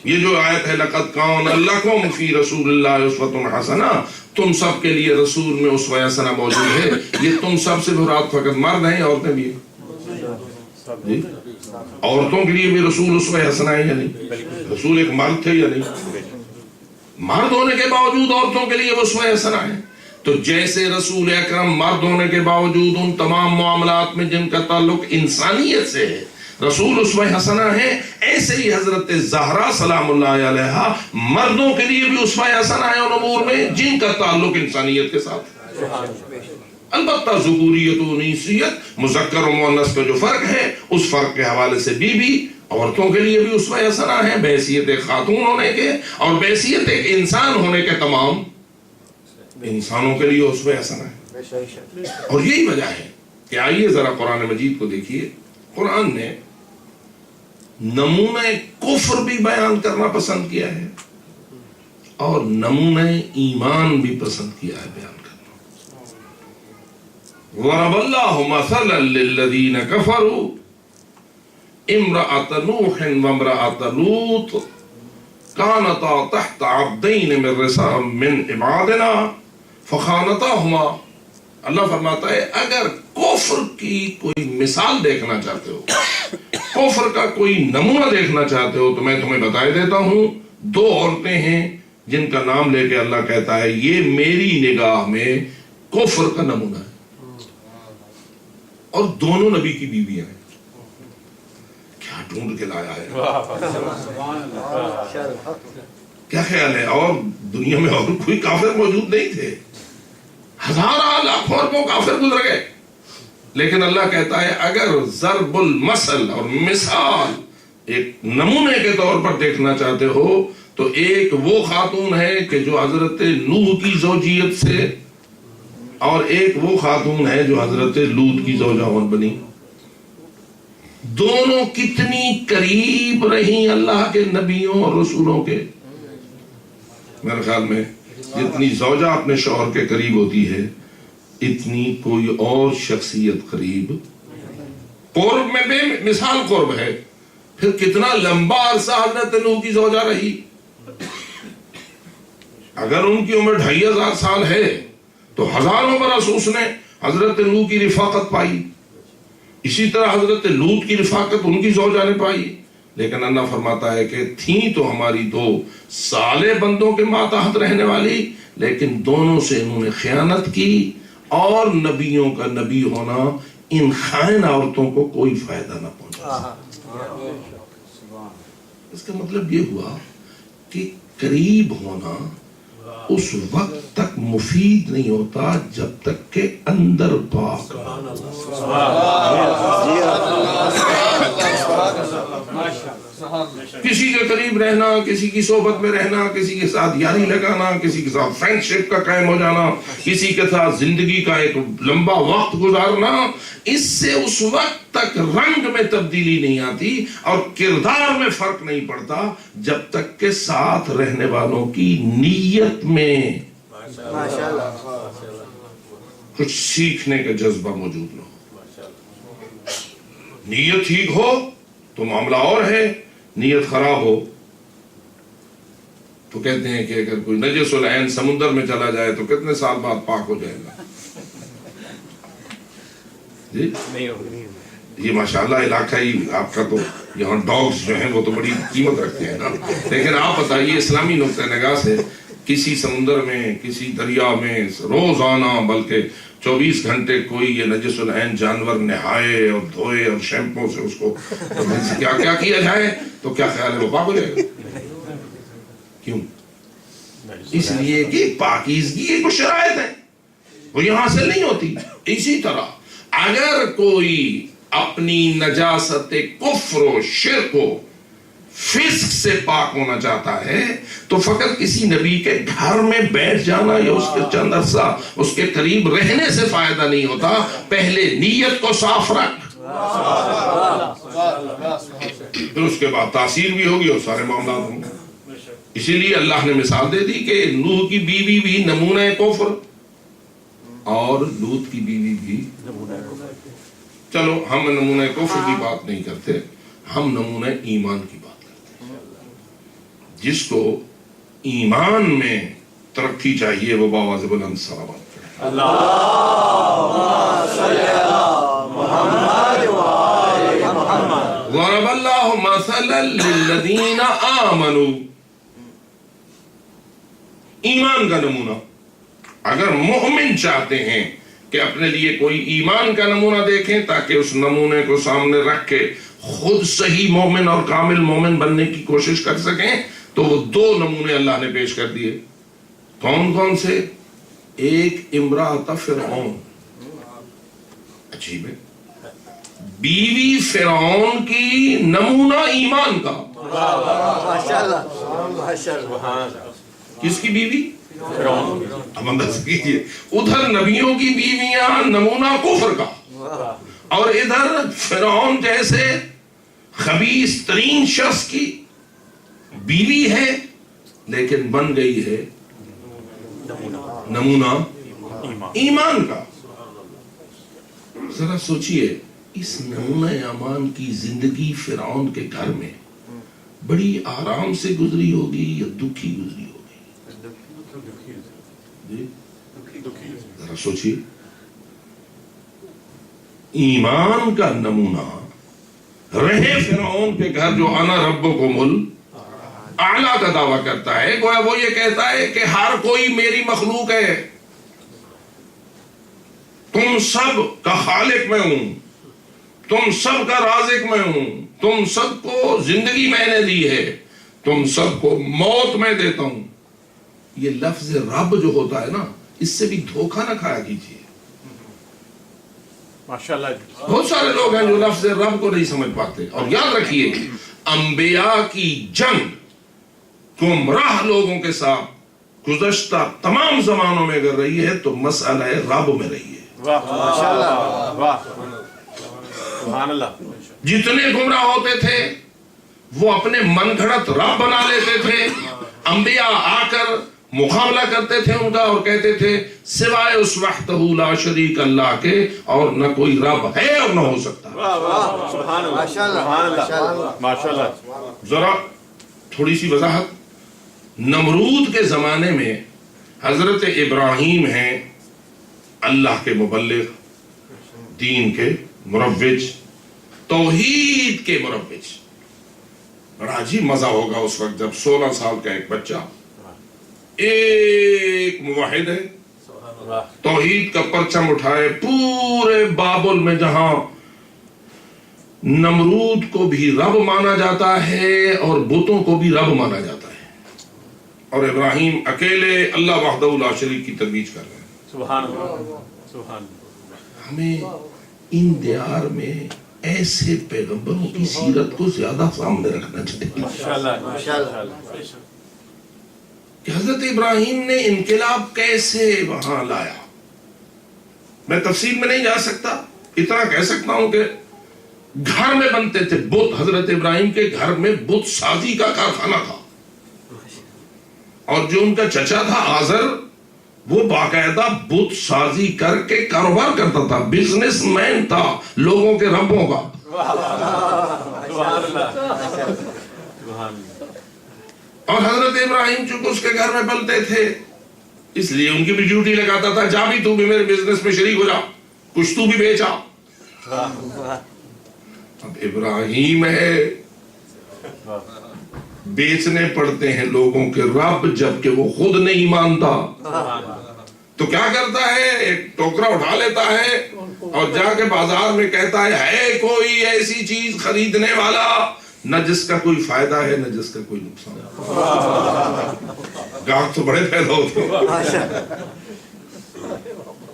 یہ جو آیت ہے لقد کان لکم فی رسول اللہ اسوۃ حسنہ، تم سب کے لیے رسول میں اسوہ حسنہ موجود ہے. یہ تم سب سے مراد فقط مرد ہیں، عورتیں بھی ہیں؟ جی عورتوں کے لیے بھی رسول اسوہ حسنہ ہے یا نہیں؟ رسول ایک مرد تھے یا نہیں؟ مرد ہونے کے باوجود عورتوں کے لیے وہ اسوہ حسنہ ہے. تو جیسے رسول اکرم مرد ہونے کے باوجود ان تمام معاملات میں جن کا تعلق انسانیت سے ہے رسول اسوہ حسنہ ہے، ایسے ہی حضرت زہرا سلام اللہ علیہا مردوں کے لیے بھی اسوہ حسنہ ہے ان امور میں جن کا تعلق انسانیت کے ساتھ. البتہ ذکوریت و انیثیت، مذکر و مؤنث کا جو فرق ہے، اس فرق کے حوالے سے بھی عورتوں کے لیے بھی اسوہ حسنہ ہے بحیثیت ایک خاتون ہونے کے اور بحیثیت ایک انسان ہونے کے. تمام انسانوں کے لیے اسوہ حسنہ ہے. اور یہی وجہ ہے کہ آئیے ذرا قرآن مجید کو دیکھیے. قرآن نے نمونہ کفر بھی بیان کرنا پسند کیا ہے اور نمونہ ایمان بھی پسند کیا ہے بیان کرنا. ضرب اللہ مثلا للذین کفروا امرأة نوح وامرأة لوط كانتا تحت عبدین من عبادنا فخانتاہما. اللہ فرماتا ہے اگر کفر کی کوئی مثال دیکھنا چاہتے ہو، کفر کا کوئی نمونہ دیکھنا چاہتے ہو، تو میں تمہیں بتائے دیتا ہوں. دو عورتیں ہیں جن کا نام لے کے اللہ کہتا ہے یہ میری نگاہ میں کفر کا نمونہ ہے، اور دونوں نبی کی بیویاں ہیں. کیا ڈھونڈ کے لایا ہے، کیا خیال ہے؟ اور دنیا میں اور کوئی کافر موجود نہیں تھے، ہزاروں لاکھوں اربوں کافر گزر گئے، لیکن اللہ کہتا ہے اگر ضرب المثل اور مثال ایک نمونے کے طور پر دیکھنا چاہتے ہو تو ایک وہ خاتون ہے کہ جو حضرت نوح کی زوجیت سے، اور ایک وہ خاتون ہے جو حضرت لوط کی زوجہ بنی. دونوں کتنی قریب رہیں اللہ کے نبیوں اور رسولوں کے. میرے خیال میں جتنی زوجہ اپنے شوہر کے قریب ہوتی ہے اتنی کوئی اور شخصیت قریب. قرب میں بے مثال قرب ہے. پھر کتنا لمبا عرصہ حضرت نوح کی زوجہ رہی. اگر ان کی عمر 2500 سال ہے تو ہزاروں برس اس نے حضرت نوح کی رفاقت پائی. اسی طرح حضرت لوط کی رفاقت ان کی زوجہ نے پائی. لیکن اللہ فرماتا ہے کہ تھیں تو ہماری دو صالح بندوں کے ماتحت رہنے والی، لیکن دونوں سے انہوں نے خیانت کی، اور نبیوں کا نبی ہونا ان خائن عورتوں کو کوئی فائدہ نہ پہنچا. اس کا مطلب یہ ہوا کہ قریب ہونا اس وقت تک مفید نہیں ہوتا جب تک کہ اندر پاک. کسی کے قریب رہنا، کسی کی صحبت میں رہنا، کسی کے ساتھ یاری لگانا، کسی کے ساتھ فرینڈشپ کا قائم ہو جانا، کسی کے ساتھ زندگی کا ایک لمبا وقت گزارنا، اس سے اس وقت تک رنگ میں تبدیلی نہیں آتی اور کردار میں فرق نہیں پڑتا جب تک کہ ساتھ رہنے والوں کی نیت میں کچھ سیکھنے کا جذبہ موجود نہ ہو. نیت ٹھیک ہو تو معاملہ اور ہے، نیت خراب ہو تو کہتے ہیں کہ اگر کوئی نجس العین سمندر میں چلا جائے تو کتنے سال بعد پاک ہو جائے گا. جی یہ ماشاءاللہ علاقہ ہی آپ کا، تو یہاں ڈاگز جو ہیں وہ تو بڑی قیمت رکھتے ہیں نا، لیکن آپ بتائیے اسلامی نقطہ نگاہ سے کسی سمندر میں، کسی دریا میں روزانہ بلکہ 24 گھنٹے کوئی یہ نجس العین جانور نہائے اور دھوئے اور شیمپو سے اس کو کیا کیا کیا جائے تو کیا خیال ہے وہ پاک ہو جائے گا؟ کیوں؟ اس لیے کہ پاکیزگی ایک شرائط ہے، وہ یہاں سے نہیں ہوتی. اسی طرح اگر کوئی اپنی نجاست کفر و شرک و فسق سے پاک ہونا چاہتا ہے تو فقط کسی نبی کے گھر میں بیٹھ جانا یا اس کے چند عرصہ اس کے قریب رہنے سے فائدہ نہیں ہوتا. پہلے نیت کو صاف رکھ، پھر اس کے بعد تاثیر بھی ہوگی اور سارے معاملات ہوں گے. اسی لیے اللہ نے مثال دے دی کہ نوح کی بیوی بھی نمونہ کفر. اور لوط کی بیوی بھی. چلو ہم نمونہ کفر کی بات نہیں کرتے, ہم نمونہ ایمان کی بات کرتے ہیں. جس کو ایمان میں ترقی چاہیے وہ بآواز بلند صلوات پڑھے. ضرب اللہ مثلا للذین آمنوا, ایمان کا نمونہ. اگر مومن چاہتے ہیں کہ اپنے لیے کوئی ایمان کا نمونہ دیکھیں تاکہ اس نمونے کو سامنے رکھ کے خود صحیح مومن اور کامل مومن بننے کی کوشش کر سکیں, تو وہ 2 نمونے اللہ نے پیش کر دیے. کون کون سے؟ ایک امرأۃ فرعون, عجیب ہے, بیوی فرعون کی نمونہ ایمان کا. کس کی بیوی؟ اب اندازہ کیجیے, ادھر نبیوں کی بیویاں نمونہ کفر کا, اور ادھر فرعون جیسے خبیث ترین شخص کی بیوی ہے لیکن بن گئی ہے نمونہ ایمان کا. ذرا سوچئے, اس نمونہ ایمان کی زندگی فرعون کے گھر میں بڑی آرام سے گزری ہوگی یا دکھی گزری ہوگی؟ ذرا سوچئے, ایمان کا نمونہ رہے فرعون کے گھر جو انا ربکم الاعلیٰ کا دعویٰ کرتا ہے, گویا وہ یہ کہتا ہے کہ ہر کوئی میری مخلوق ہے, تم سب کا خالق میں ہوں, تم سب کا رازق میں ہوں, تم سب کو زندگی میں نے دی ہے, تم سب کو موت میں دیتا ہوں. یہ لفظ رب جو ہوتا ہے نا, اس سے بھی دھوکہ نہ کھایا کیجیے. ماشاءاللہ بہت سارے لوگ ہیں جو لفظ رب کو نہیں سمجھ پاتے. اور یاد رکھیے, انبیاء کی جنگ گمراہ لوگوں کے ساتھ گزشتہ تمام زمانوں میں اگر رہی ہے تو مسئلہ رب میں رہی ہے. واہ واہ سبحان اللہ. جتنے گمراہ ہوتے تھے وہ اپنے من گھڑت رب بنا لیتے تھے. انبیاء آ کر مقابلہ کرتے تھے ان کا اور کہتے تھے سوائے اس وحدہ لا شریک اللہ کے اور نہ کوئی رب ہے اور نہ ہو سکتا. سبحان اللہ سبحان اللہ ماشاءاللہ. ذرا تھوڑی سی وضاحت. نمرود کے زمانے میں حضرت ابراہیم ہیں اللہ کے مبلغ, دین کے مروج, توحید کے مروج. بڑا عجیب مزہ ہوگا اس وقت جب 16 سال کا ایک بچہ ایک موحد ہے, توحید کا پرچم اٹھائے, پورے بابل میں جہاں نمرود کو بھی رب مانا جاتا ہے اور بتوں کو بھی رب مانا جاتا ہے, اور ابراہیم اکیلے اللہ وحدہ لا شریک کی ترویج کر رہے ہیں. سبحان اللہ سبحان. ہمیں ان دیار میں ایسے پیغمبروں کی سیرت کو زیادہ سامنے رکھنا چاہیے ماشاءاللہ کہ حضرت ابراہیم نے انقلاب کیسے وہاں لایا. میں تفصیل میں نہیں جا سکتا, اتنا کہہ سکتا ہوں کہ گھر میں بنتے تھے بت. حضرت ابراہیم کے گھر میں بت سازی کا کارخانہ تھا, اور جو ان کا چچا تھا آزر, وہ باقاعدہ بت سازی کر کے کاروبار کرتا تھا, بزنس مین تھا لوگوں کے ربوں کا. اور حضرت ابراہیم چونکہ اس کے گھر میں پلتے تھے اس لیے ان کی بھی ڈیوٹی لگاتا تھا, جا بھی تو بھی میرے بزنس میں شریک ہو جا, کچھ تو بھی بیچا. اب ابراہیم ہے, بیچنے پڑتے ہیں لوگوں کے رب جبکہ وہ خود نہیں مانتا. تو کیا کرتا ہے, ایک ٹوکرا اٹھا لیتا ہے اور جا کے بازار میں کہتا ہے کوئی ایسی چیز خریدنے والا نہ جس کا کوئی فائدہ ہے نہ جس کا کوئی نقصان ہے. گاہک تو بڑے پیدا ہوتے ہیں.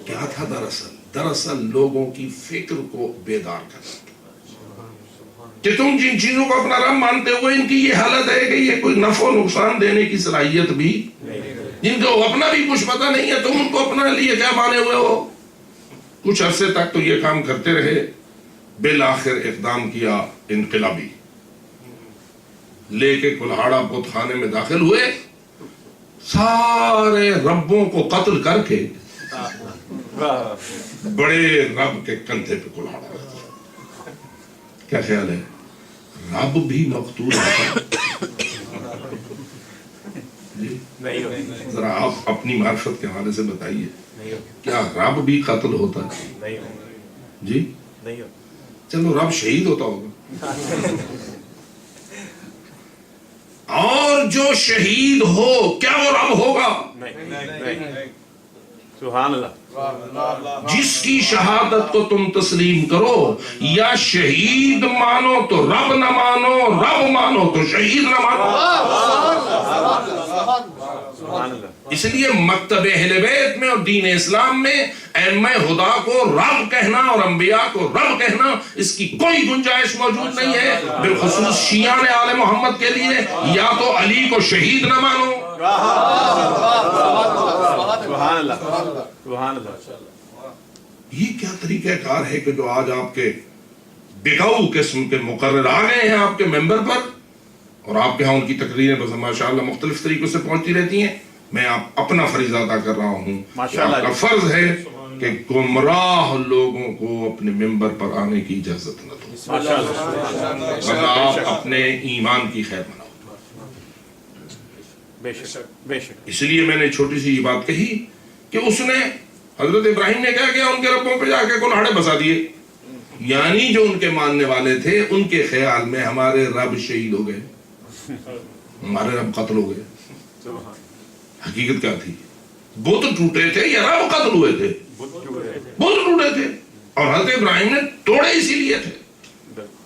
کیا تھا دراصل لوگوں کی فکر کو بیدار کرنا کہ تم جن چیزوں کو اپنا رب مانتے ہوئے ان کی یہ حالت ہے کہ یہ کوئی نفع و نقصان دینے کی صلاحیت بھی, جن کو اپنا بھی کچھ پتہ نہیں ہے, تم ان کو اپنا لیے کیا مانے ہوئے ہو. کچھ عرصے تک تو یہ کام کرتے رہے, بالآخر اقدام کیا انقلابی, لے کے کلہاڑا بت خانے میں داخل ہوئے, سارے ربوں کو قتل کر کے بڑے رب کے کندھے پہ کلاڑا رکھ دیا. کیا خیال ہے؟ رب بھی مقتول ہے؟ جی ذرا آپ اپنی معرفت کے حوالے سے بتائیے، کیا رب بھی قتل ہوتا ہے؟ جی چلو رب شہید ہوتا ہوگا. اور جو شہید ہو کیا وہ رب ہوگا؟ سبحان اللہ. جس کی شہادت کو تم تسلیم کرو، یا شہید مانو تو رب نہ مانو، رب مانو تو شہید نہ مانو. اس لیے مکتب اہل بیت میں اور دین اسلام میں ائمہ خدا کو رب کہنا اور انبیاء کو رب کہنا، اس کی کوئی گنجائش موجود نہیں ہے. بالخصوص شیعہ نے آل محمد کے لیے یا تو علی کو شہید نہ مانو. سبحان اللہ سبحان اللہ. یہ کیا طریقہ کار ہے کہ جو آج آپ کے بکاؤ قسم کے مقرر آ گئے ہیں آپ کے ممبر پر، اور آپ کے ہاں ان کی تقریریں بس ماشاءاللہ مختلف طریقوں سے پہنچتی رہتی ہیں. میں اپنا فریضہ ادا کر رہا ہوں کہ آپ کا فرض ہے کہ گمراہ لوگوں کو اپنے ممبر پر آنے کی اجازت نہ دو، ورنہ آپ اپنے ایمان کی خیر مناؤ. بے شک بے شک. اس لیے میں نے چھوٹی سی یہ بات کہی کہ اس نے حضرت ابراہیم نے کیا کیا، ان کے ربوں پہ جا کے کلاڑے بسا دیے. یعنی جو ان کے ماننے والے تھے ان کے خیال میں ہمارے رب شہید ہو گئے، ہمارے رب قتل ہو گئے. حقیقت کیا تھی؟ بت ٹوٹے تھے یا رب قتل ہوئے تھے؟ بت ٹوٹے تھے. اور حضرت ابراہیم نے توڑے اسی لیے تھے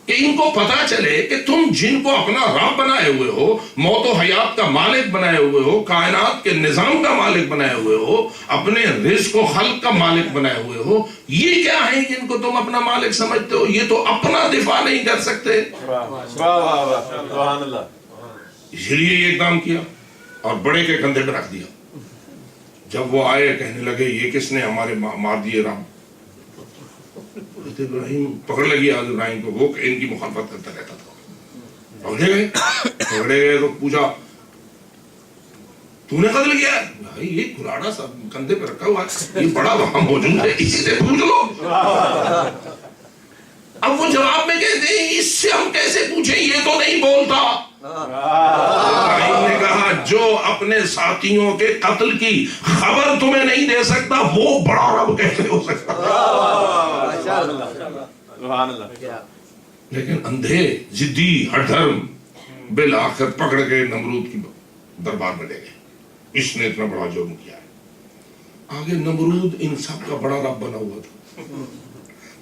کہ ان کو پتا چلے کہ تم جن کو اپنا رب بنائے ہوئے ہو، موت و حیات کا مالک بنائے ہوئے ہو، کائنات کے نظام کا مالک بنائے ہوئے ہو، اپنے رزق و خلق کا مالک بنائے ہوئے ہو، یہ کیا ہیں جن کو تم اپنا مالک سمجھتے ہو؟ یہ تو اپنا دفاع نہیں کر سکتے. سبحان اللہ. اس لیے یہ اقدام کیا اور بڑے کے کندھے پہ رکھ دیا. جب وہ آئے کہنے لگے یہ کس نے ہمارے مار دیے رب، ابراہیم پکڑ لگی حضرت ابراہیم کو، وہ ان کی مخالفت کرتا رہتا تھا. پکڑے گئے تو پوچھا تو نے قتل کیا؟ بھائی یہ کلاڑا سب کندھے پہ رکھا ہوا ہے، یہ بڑا وہاں موجود ہے، اسی سے پوچھ لو. اب وہ جواب میں کہتے ہیں اس سے ہم کیسے پوچھیں، یہ تو نہیں بولتا. ابراہیم نے کہا جو اپنے ساتھیوں کے قتل کی خبر تمہیں نہیں دے سکتا وہ بڑا رب کیسے ہو سکتا؟ لیکن اندھے ضدی ہر دھرم بالآخر پکڑ کے نمرود کی دربار میں لے گئے. اس نے اتنا بڑا جرم کیا ہے. آگے نمرود ان سب کا بڑا رب بنا ہوا تھا،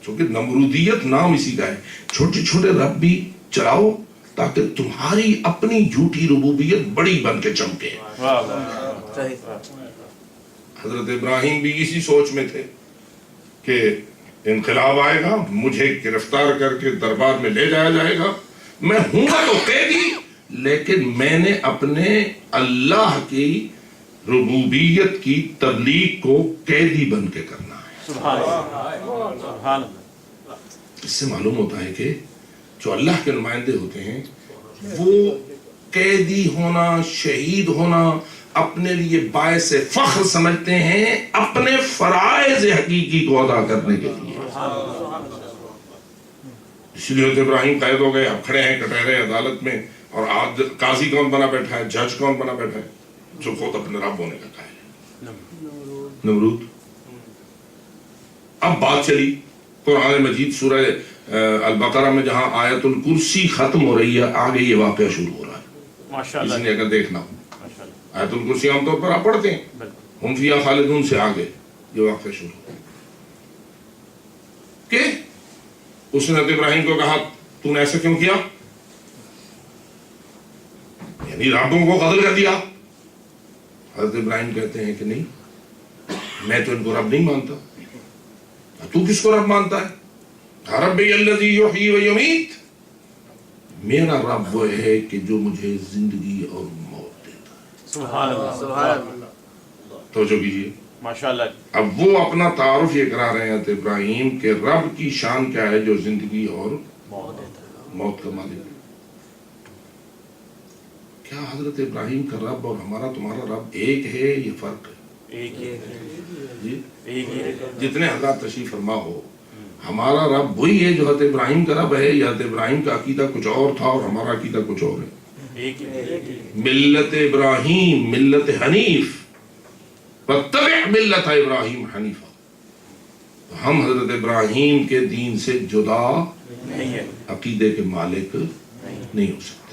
چونکہ نمرودیت نام اسی کا ہے. چھوٹے چھوٹے رب بھی چلاؤ تاکہ تمہاری اپنی جھوٹی ربوبیت بڑی بن کے چمکے. حضرت ابراہیم بھی اسی سوچ میں تھے کہ انقلاب آئے گا، مجھے گرفتار کر کے دربار میں لے جایا جائے گا، میں ہوں گا تو قیدی، لیکن میں نے اپنے اللہ کی ربوبیت کی تبلیغ کو قیدی بن کے کرنا ہے. اس سے معلوم ہوتا ہے کہ جو اللہ کے نمائندے ہوتے ہیں وہ قیدی ہونا، شہید ہونا اپنے لیے باعث فخر سمجھتے ہیں، اپنے فرائض حقیقی کو ادا کرنے کے لیے. اس لیے ابراہیم قید ہو گئے، اب کھڑے ہیں کٹہرے عدالت میں، اور آج قاضی کون بنا بیٹھا ہے، جج کون بنا بیٹھا ہے؟ جو خود اپنے رب ہونے کا قائل ہے، نمرود. اب بات چلی قرآن مجید سورہ البقرہ میں جہاں آیت الکرسی ختم ہو رہی ہے، آگے یہ واقعہ شروع ہو رہا ہے. اس نے اگر دیکھنا ہو آیت الکرسی عام طور پر آپ پڑھتے ہیں، ہم فیہا خالدون سے آگے یہ واقعہ شروع ہو کہ اس نے حضرت ابراہیم کو کہا تو نے ایسا کیوں کیا، یعنی ربوں کو قتل کر دیا. حضرت ابراہیم کہتے ہیں کہ نہیں، میں تو ان کو رب نہیں مانتا. تو کس کو رب مانتا ہے؟ ربی الذی یحیی و یمیت، میرا رب وہ ہے کہ جو مجھے زندگی اور موت دیتا ہے. سبحان اللہ سبحان اللہ. توجہ کیجیے ماشاءاللہ. اب وہ اپنا تعارف یہ کرا رہے ہیں ابراہیم کہ رب کی شان کیا ہے، جو زندگی اور موت کا مالک ہے. کیا حضرت ابراہیم کا رب اور ہمارا تمہارا رب ایک ہے؟ یہ فرق ہے. جی جتنے حضرات تشریف فرما ہو، ہمارا رب وہی ہے جو حضرت ابراہیم کا رب ہے، یا حضرت ابراہیم کا عقیدہ کچھ اور تھا اور ہمارا عقیدہ کچھ اور ہے؟ ملت ابراہیم ملت حنیف، واتبع ملت ابراہیم حنیفہ، ہم حضرت ابراہیم کے دین سے جدا عقیدے کے مالک نہیں ہو سکتے۔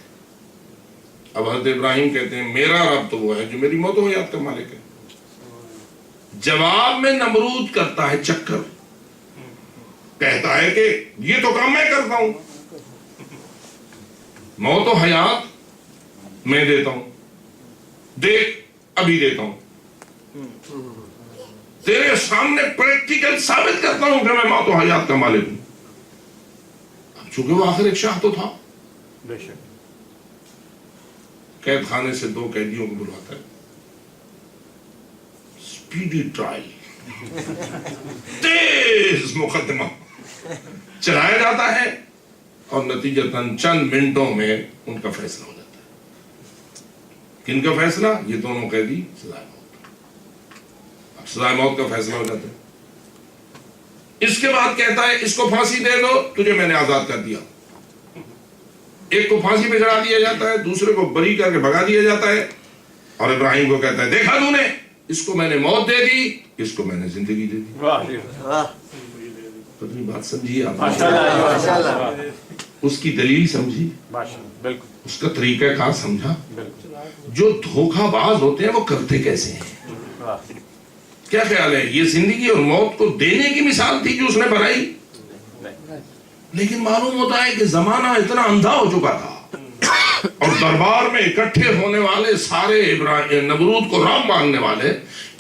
اب حضرت ابراہیم کہتے ہیں میرا رب تو وہ ہے جو میری موت و حیات کا مالک ہے۔ جواب میں نمرود کرتا ہے چکر، کہتا ہے کہ یہ تو کام میں کرتا ہوں، موت و حیات میں دیتا ہوں، دیکھ ابھی دیتا ہوں، تیرے سامنے پریکٹیکل ثابت کرتا ہوں کہ میں موت و حیات کا مالک ہوں۔ اب چونکہ وہ آخر ایک شاہ تو تھا، قید خانے سے 2 قیدیوں کو بلواتا ہے، سپیڈی ٹرائل، تیز مقدمہ چلایا جاتا ہے اور نتیجتاً چند منٹوں میں ان کا فیصلہ ہو جاتا ہے۔ کن کا فیصلہ؟ یہ دونوں قیدی سزائے موت۔ اب سزائے موت کا فیصلہ ہو جاتا ہے۔ اس کے بعد کہتا ہے اس کو پھانسی دے دو، تجھے میں نے آزاد کر دیا۔ ایک کو پھانسی پہ چڑھا دیا جاتا ہے، دوسرے کو بری کر کے بھگا دیا جاتا ہے، اور ابراہیم کو کہتا ہے دیکھا تو نے، اس کو میں نے موت دے دی، اس کو میں نے زندگی دے دی۔ اپنی بات سمجھیے آپ، اس کی دلیل سمجھی، اس کا طریقہ کار سمجھا۔ جو دھوکہ باز ہوتے ہیں وہ کرتے کیسے ہیں؟ کیا خیال ہے یہ زندگی اور موت کو دینے کی مثال تھی جو اس نے بنائی؟ لیکن معلوم ہوتا ہے کہ زمانہ اتنا اندھا ہو چکا تھا اور دربار میں اکٹھے ہونے والے سارے نمرود کو رب ماننے والے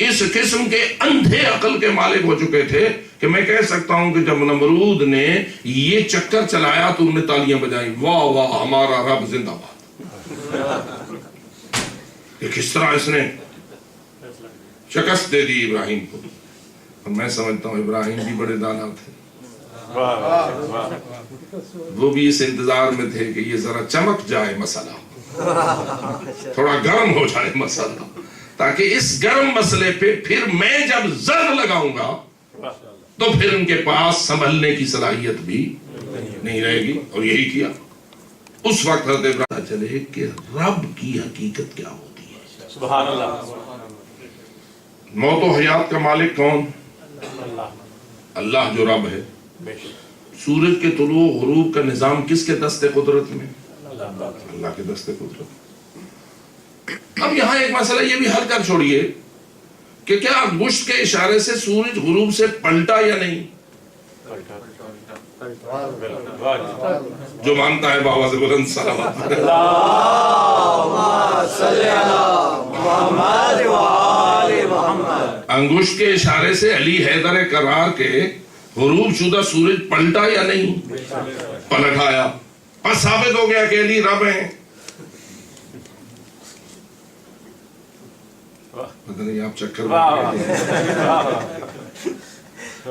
اس قسم کے اندھے عقل کے مالک ہو چکے تھے کہ میں کہہ سکتا ہوں کہ جب نمرود نے یہ چکر چلایا تو انہیں تالیاں بجائیں، واہ واہ ہمارا رب زندہ باد۔ کہ کس طرح اس نے شکست دے دی ابراہیم کو۔ اور میں سمجھتا ہوں ابراہیم بھی بڑے دانا تھے، وہ بھی اس انتظار میں تھے کہ یہ ذرا چمک جائے مسئلہ، تھوڑا گرم ہو جائے مسئلہ، تاکہ اس گرم مسئلے پہ پھر میں جب زر لگاؤں گا تو پھر ان کے پاس سنبھلنے کی صلاحیت بھی نہیں رہے گی۔ اور یہی کیا۔ اس وقت حضرت ابراہیم چلے کہ رب کی حقیقت کیا ہوتی ہے۔ سبحان اللہ۔ موت و حیات کا مالک کون؟ اللہ جو رب ہے۔ سورج کے طلوع و غروب کا نظام کس کے دست قدرت میں؟ اللہ کے دست قدرت۔ اب یہاں ایک مسئلہ یہ بھی حل کر چھوڑیے کہ کیا مشت کے اشارے سے سورج غروب سے پلٹا یا نہیں؟ جو مانتا ہے بابا سے بلند سلامت۔ انگشت کے اشارے سے علی حیدر کرار کے غروب شدہ سورج پلٹا یا نہیں؟ پلٹ آیا، اور ثابت ہو گیا کہ علی رب ہیں۔ پتہ نہیں آپ چکر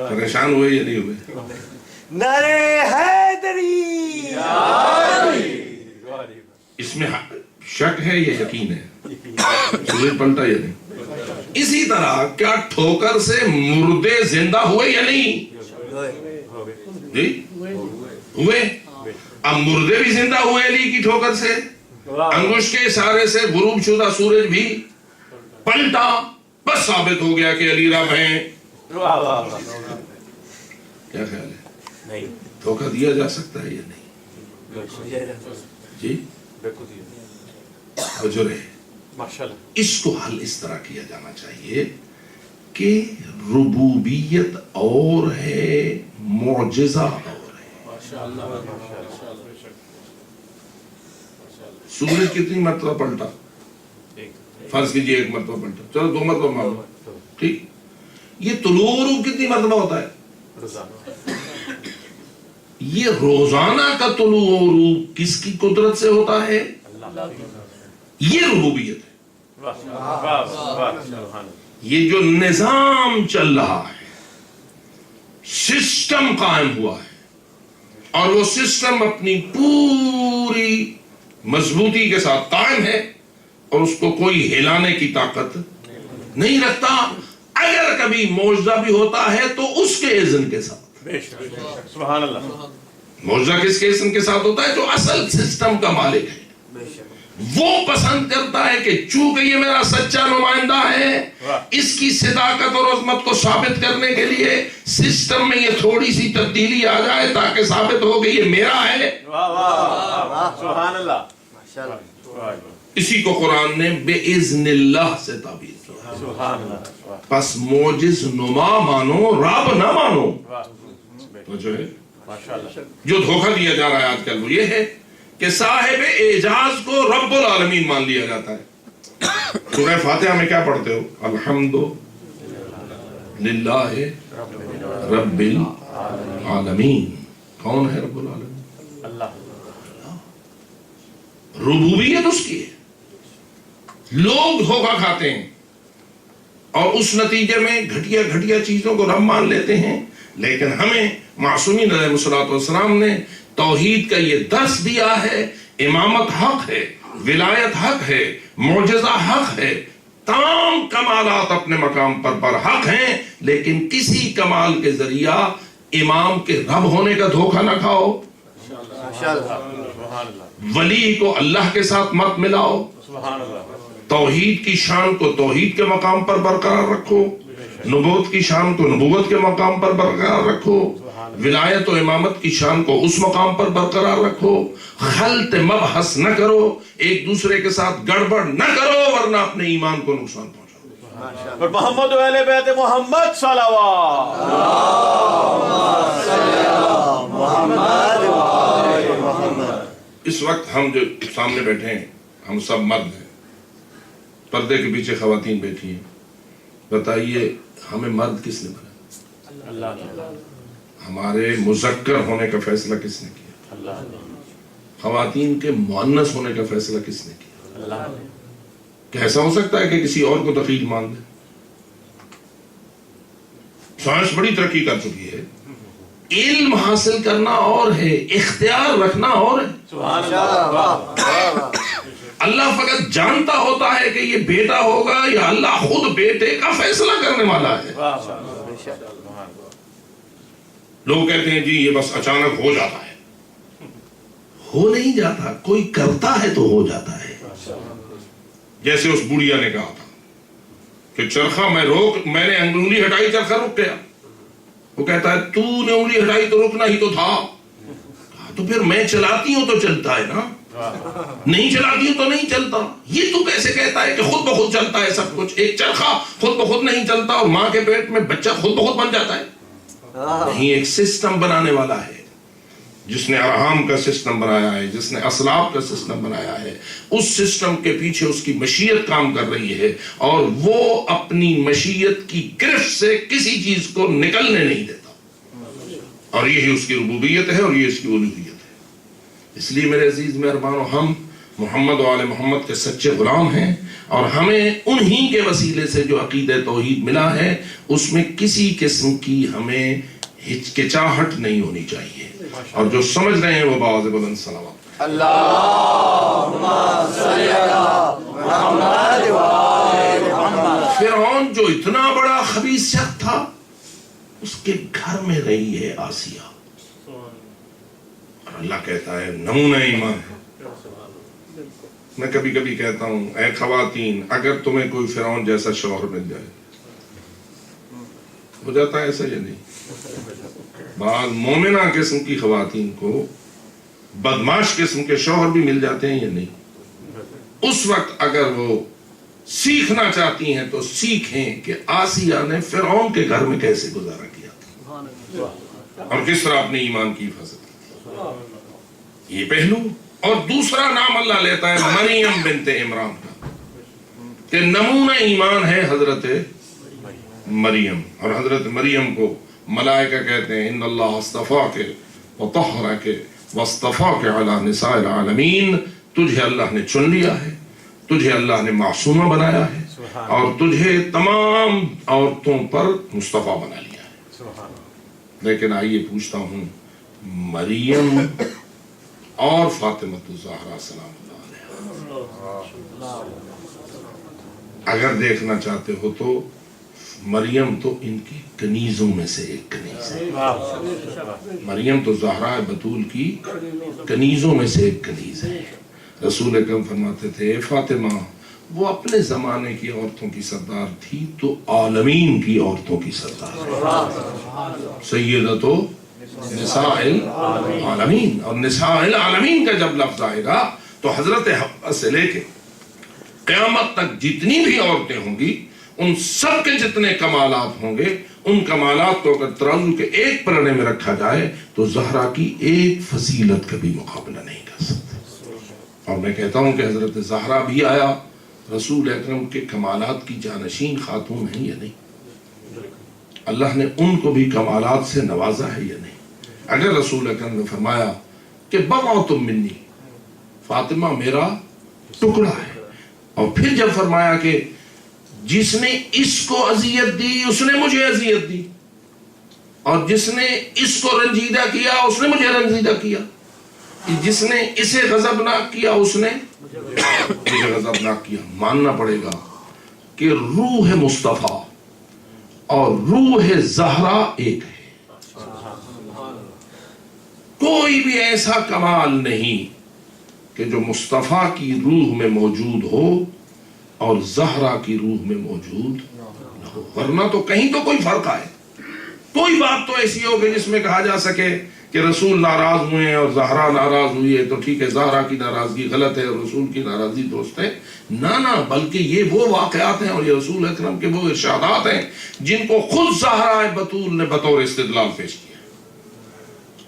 پریشان ہوئے یا نہیں ہوئے؟ نعرے حیدری! اس میں شک ہے یا یقین ہے؟ سورج پلٹا یا نہیں؟ اسی طرح کیا ٹھوکر سے مردے زندہ ہوئے یا نہیں؟ جی ہوئے۔ اب مردے بھی زندہ ہوئے علی کی ٹھوکر سے، انگشت کے اشارے سے غروب شدہ سورج بھی پلٹا، بس ثابت ہو گیا کہ علی رب ہیں۔ کیا خیال ہے؟ دھوکہ دیا جا سکتا ہے یا نہیں؟ جی حجر ہے۔ اس کو حل اس طرح کیا جانا چاہیے کہ ربوبیت اور ہے، معجزہ اور ہے۔ سورج کتنی مرتبہ پلٹا؟ فرض کیجئے 1 مرتبہ پلٹا، چلو 2 مرتبہ مان لو، ٹھیک۔ یہ طلوع غروب کتنی مرتبہ ہوتا ہے؟ یہ روزانہ کا طلوع غروب کس کی قدرت سے ہوتا ہے؟ یہ ربوبیت ہے۔ یہ جو نظام چل رہا ہے، سسٹم قائم ہوا ہے، اور وہ سسٹم اپنی پوری مضبوطی کے ساتھ قائم ہے، اور اس کو کوئی ہلانے کی طاقت نہیں رکھتا. اگر کبھی معجزہ بھی ہوتا ہے تو اس کے اذن کے ساتھ. سبحان اللہ. معجزہ کس کے اذن کے ساتھ ہوتا ہے؟ جو اصل سسٹم کا مالک ہے. وہ پسند کرتا ہے کہ چونکہ یہ میرا سچا نمائندہ ہے، اس کی صداقت اور عظمت کو ثابت کرنے کے لیے سسٹم میں یہ تھوڑی سی تبدیلی آ جائے تاکہ ثابت ہو کہ یہ میرا ہے. سبحان اللہ. اسی کو قرآن نے بے اذن اللہ سے تعبیر کیا. سبحان اللہ. پس موجز نما مانو، رب نہ مانو. جو ہے جو دھوکہ دیا جا رہا ہے آج کل وہ یہ ہے کہ صاحب اعجاز کو رب العالمین مان لیا جاتا ہے. سورہ فاتحہ میں کیا پڑھتے ہو؟ الحمد للہ رب العالمین. کون ہے رب العالمین؟ اللہ. ربوبیت اس کی ہے. لوگ دھوکہ کھاتے ہیں اور اس نتیجے میں گھٹیا گھٹیا چیزوں کو رب مان لیتے ہیں. لیکن ہمیں معصومین علیہ الصلوۃ والسلام نے توحید کا یہ درس دیا ہے. امامت حق ہے، ولایت حق ہے، معجزہ حق ہے، تمام کمالات اپنے مقام پر حق ہیں، لیکن کسی کمال کے ذریعہ امام کے رب ہونے کا دھوکہ نہ کھاؤ. ولی کو اللہ کے ساتھ مت ملاؤ. توحید کی شان کو توحید کے مقام پر برقرار رکھو، نبوت کی شان کو نبوت کے مقام پر برقرار رکھو، ولایت و امامت کی شان کو اس مقام پر برقرار رکھو. خلط مبحث نہ کرو، ایک دوسرے کے ساتھ گڑبڑ نہ کرو، ورنہ اپنے ایمان کو نقصان پہنچاؤ. اور محمد و اہل بیت محمد صلوات. اس وقت ہم جو سامنے بیٹھے ہیں ہم سب مرد ہیں، پردے کے پیچھے خواتین بیٹھی ہیں. بتائیے ہمیں مرد کس نے بنایا؟ اللہ. ہمارے مذکر ہونے کا فیصلہ کس نے کیا؟ اللہ. خواتین کے مؤنث ہونے کا فیصلہ کس نے کیا؟ اللہ. کہ ایسا ہو سکتا ہے کہ کسی اور کو دخیل مان دے؟ سائنس بڑی ترقی کر چکی ہے. علم حاصل کرنا اور ہے، اختیار رکھنا اور ہے. سبحان اللہ. اللہ فقط جانتا ہوتا ہے کہ یہ بیٹا ہوگا یا اللہ خود بیٹے کا فیصلہ کرنے والا ہے. لوگ کہتے ہیں جی یہ بس اچانک ہو جاتا ہے. ہو نہیں جاتا، کوئی کرتا ہے تو ہو جاتا ہے. جیسے اس بڑھیا نے کہا تھا کہ چرخہ میں نے انگلی ہٹائی، چرخہ رک گیا. وہ کہتا ہے تو نے انگلی ہٹائی تو رکنا ہی تو تھا. تو پھر میں چلاتی ہوں تو چلتا ہے نا، نہیں چلاتی ہوں تو نہیں چلتا. یہ تو کیسے کہتا ہے کہ خود بخود چلتا ہے سب کچھ؟ ایک چرخہ خود بخود نہیں چلتا اور ماں کے پیٹ میں بچہ خود بخود بن جاتا ہے. نہیں، ایک سسٹم بنانے والا ہے جس نے ارحام کا سسٹم بنایا ہے، جس نے اسلاف کا سسٹم بنایا ہے. اس سسٹم کے پیچھے اس کی مشیت کام کر رہی ہے اور وہ اپنی مشیت کی گرفت سے کسی چیز کو نکلنے نہیں دیتا. اور یہی اس کی ربوبیت ہے اور یہ اس کی الوہیت ہے. اس لیے میرے عزیز مہربانو، ہم محمد و آل محمد کے سچے غلام ہیں اور ہمیں انہی کے وسیلے سے جو عقیدہ توحید ملا ہے اس میں کسی قسم کی ہمیں ہچکچاہٹ نہیں ہونی چاہیے. اور جو سمجھ رہے ہیں وہ باواز بلند صلوات. اللہم صلی علی محمد و آل محمد. فرعون جو اتنا بڑا خبیث شخص تھا، اس کے گھر میں رہی ہے آسیہ، اور اللہ کہتا ہے نمونہ ایمان ہے. میں کبھی کبھی کہتا ہوں اے خواتین، اگر تمہیں کوئی فرعون جیسا شوہر مل جائے، ہو جاتا ہے ایسا یا نہیں؟ بعض مومنہ قسم کی خواتین کو بدماش قسم کے شوہر بھی مل جاتے ہیں یا نہیں؟ اس وقت اگر وہ سیکھنا چاہتی ہیں تو سیکھیں کہ آسیہ نے فرعون کے گھر میں کیسے گزارا کیا اور کس طرح اپنے ایمان کی حفاظت کی. یہ پہلو. اور دوسرا نام اللہ لیتا ہے مریم بنت عمران کا کہ نمونہ ایمان ہے حضرت مریم. اور حضرت مریم کو ملائکہ کہتے ہیں ان اللہ اصطفاک وطہرک واصطفاک علی نساء العالمین. تجھے اللہ نے چن لیا ہے، تجھے اللہ نے معصومہ بنایا ہے اور تجھے تمام عورتوں پر مصطفیٰ بنا لیا ہے. لیکن آئیے پوچھتا ہوں، مریم اور فاطمہ الزہرا سلام اللہ علیہا اگر دیکھنا چاہتے ہو تو مریم تو ان کی کنیزوں میں سے ایک کنیز ہے. مریم تو زہرا بتول کی کنیزوں میں سے ایک کنیز ہے. رسول اکرم فرماتے تھے اے فاطمہ وہ اپنے زمانے کی عورتوں کی سردار تھی تو عالمین کی عورتوں کی سردار سیدتو نساء العالمین. اور نساء العالمین کا جب لفظ آئے گا تو حضرت حفصہ سے لے کے قیامت تک جتنی بھی عورتیں ہوں گی ان سب کے جتنے کمالات ہوں گے ان کمالات کو اگر ترازو کے ایک پلڑے میں رکھا جائے تو زہرا کی ایک فضیلت کا بھی مقابلہ نہیں کر سکتے. اور میں کہتا ہوں کہ حضرت زہرا بھی آیا رسول اکرم کے کمالات کی جانشین خاتون ہیں یا نہیں؟ اللہ نے ان کو بھی کمالات سے نوازا ہے یا نہیں؟ اگر رسول اکرم نے فرمایا کہ بضعۃ منی فاطمہ میرا ٹکڑا ہے، اور پھر جب فرمایا کہ جس نے اس کو اذیت دی اس نے مجھے اذیت دی، اور جس نے اس کو رنجیدہ کیا اس نے مجھے رنجیدہ کیا، جس نے اسے غضبناک کیا اس نے مجھے غضبناک کیا، ماننا پڑے گا کہ روح مصطفیٰ اور روح زہرا ایک ہے. کوئی بھی ایسا کمال نہیں کہ جو مصطفیٰ کی روح میں موجود ہو اور زہرا کی روح میں موجود نہ ہو، ورنہ تو کہیں تو کوئی فرق آئے. کوئی بات تو ایسی ہو کہ جس میں کہا جا سکے کہ رسول ناراض ہوئے اور زہرا ناراض ہوئی ہے تو ٹھیک ہے زہرا کی ناراضگی غلط ہے اور رسول کی ناراضگی درست ہے. نہ بلکہ یہ وہ واقعات ہیں اور یہ رسول اکرم کے وہ ارشادات ہیں جن کو خود زہرا بتول نے بطور استدلال پیش کیا.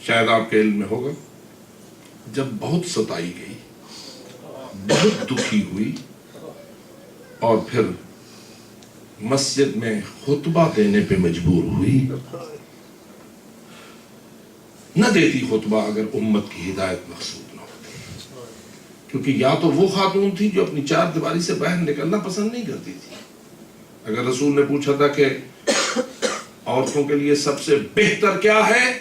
شاید آپ کے علم میں ہوگا جب بہت ستائی گئی، بہت دکھی ہوئی، اور پھر مسجد میں خطبہ دینے پہ مجبور ہوئی. نہ دیتی خطبہ اگر امت کی ہدایت مقصود نہ ہوتی، کیونکہ یا تو وہ خاتون تھی جو اپنی چار دیواری سے باہر نکلنا پسند نہیں کرتی تھی. اگر رسول نے پوچھا تھا کہ عورتوں کے لیے سب سے بہتر کیا ہے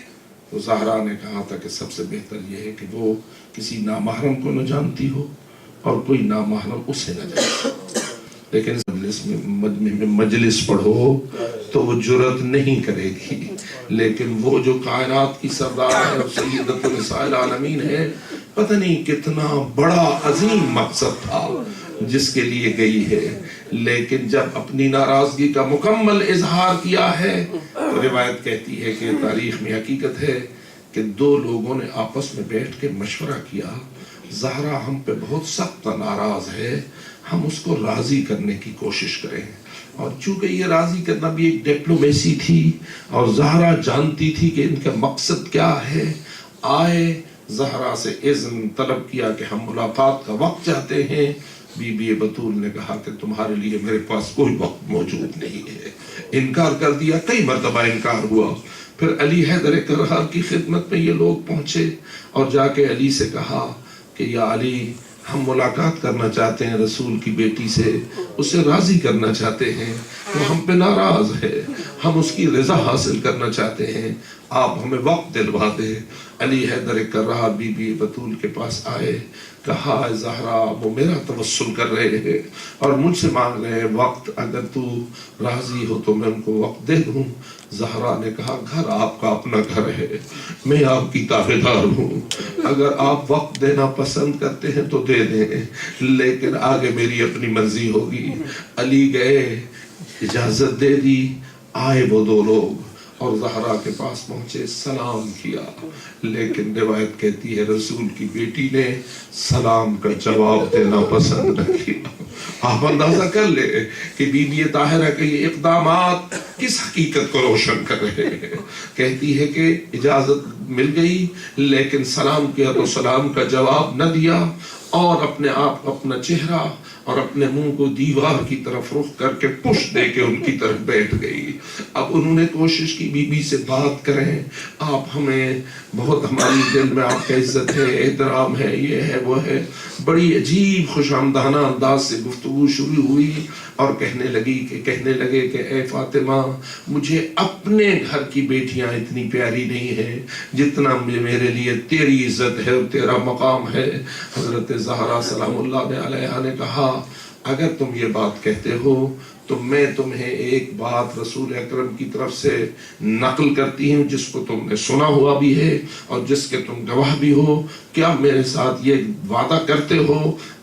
تو زہرا نے کہا تھا کہ سب سے بہتر یہ ہے کہ وہ کسی نامحرم کو نہ جانتی ہو اور کوئی نامحرم اسے نہ جانتی. لیکن مجلس پڑھو تو وہ جرأت نہیں کرے گی، لیکن وہ جو کائنات کی سردار ہے اور سیدۃ نساء العالمین ہے، پتہ نہیں کتنا بڑا عظیم مقصد تھا جس کے لیے گئی ہے. لیکن جب اپنی ناراضگی کا مکمل اظہار کیا ہے تو روایت کہتی ہے کہ تاریخ میں حقیقت ہے کہ دو لوگوں نے آپس میں بیٹھ کے مشورہ کیا، زہرا ہم پہ بہت سخت ناراض ہے، ہم اس کو راضی کرنے کی کوشش کریں. اور چونکہ یہ راضی کرنا بھی ایک ڈپلومیسی تھی اور زہرا جانتی تھی کہ ان کا مقصد کیا ہے، آئے زہرا سے اذن طلب کیا کہ ہم ملاقات کا وقت چاہتے ہیں. بی بی بطول نے کہا کہ تمہارے لیے میرے پاس کوئی وقت موجود نہیں ہے. انکار کر دیا، کئی مرتبہ انکار ہوا. پھر علی حیدر کرار کی خدمت میں یہ لوگ پہنچے اور جا کے علی سے کہا کہ یا علی ہم ملاقات کرنا چاہتے ہیں رسول کی بیٹی سے، اسے راضی کرنا چاہتے ہیں، وہ ہم پہ ناراض ہے، ہم اس کی رضا حاصل کرنا چاہتے ہیں، آپ ہمیں وقت دلوا دیں. علی حیدر کرار بی بی بطول کے پاس آئے، کہا زہرا وہ میرا توسل کر رہے ہیں اور مجھ سے مانگ رہے ہیں وقت، اگر تو راضی ہو تو میں ان کو وقت دے دوں. زہرا نے کہا گھر آپ کا اپنا گھر ہے، میں آپ کی تابعدار ہوں، اگر آپ وقت دینا پسند کرتے ہیں تو دے دیں، لیکن آگے میری اپنی مرضی ہوگی. علی گئے، اجازت دے دی. آئے وہ دو لوگ اور زہرا کے پاس پہنچے، سلام کیا، لیکن روایت کہتی ہے رسول کی بیٹی نے سلام کا جواب دینا پسند نہ کیا. آپ اندازہ کر لے کہ بی بی طاہرہ کے یہ اقدامات کس حقیقت کو روشن کر رہے ہیں. کہتی ہے کہ اجازت مل گئی لیکن سلام کیا تو سلام کا جواب نہ دیا، اور اپنے آپ اپنا چہرہ اور اپنے منہ کو دیوار کی طرف رخ کر کے پشت دے کے ان کی طرف بیٹھ گئی. اب انہوں نے کوشش کی بی بی سے بات کریں، آپ ہمیں بہت، ہماری دل میں آپ کا عزت ہے، احترام ہے، یہ ہے وہ ہے. بڑی عجیب خوش آمدانہ انداز سے گفتگو شروع ہوئی اور کہنے لگے کہ اے فاطمہ مجھے اپنے گھر کی بیٹیاں اتنی پیاری نہیں ہیں جتنا میرے لیے تیری عزت ہے اور تیرا مقام ہے. حضرت زہرا سلام اللہ علیہا نے کہا اگر تم یہ بات کہتے ہو تو میں تمہیں ایک بات رسول اکرم کی طرف سے نقل کرتی ہوں جس کو تم نے سنا ہوا بھی ہے اور جس کے تم گواہ بھی ہو. کیا میرے ساتھ یہ وعدہ کرتے ہو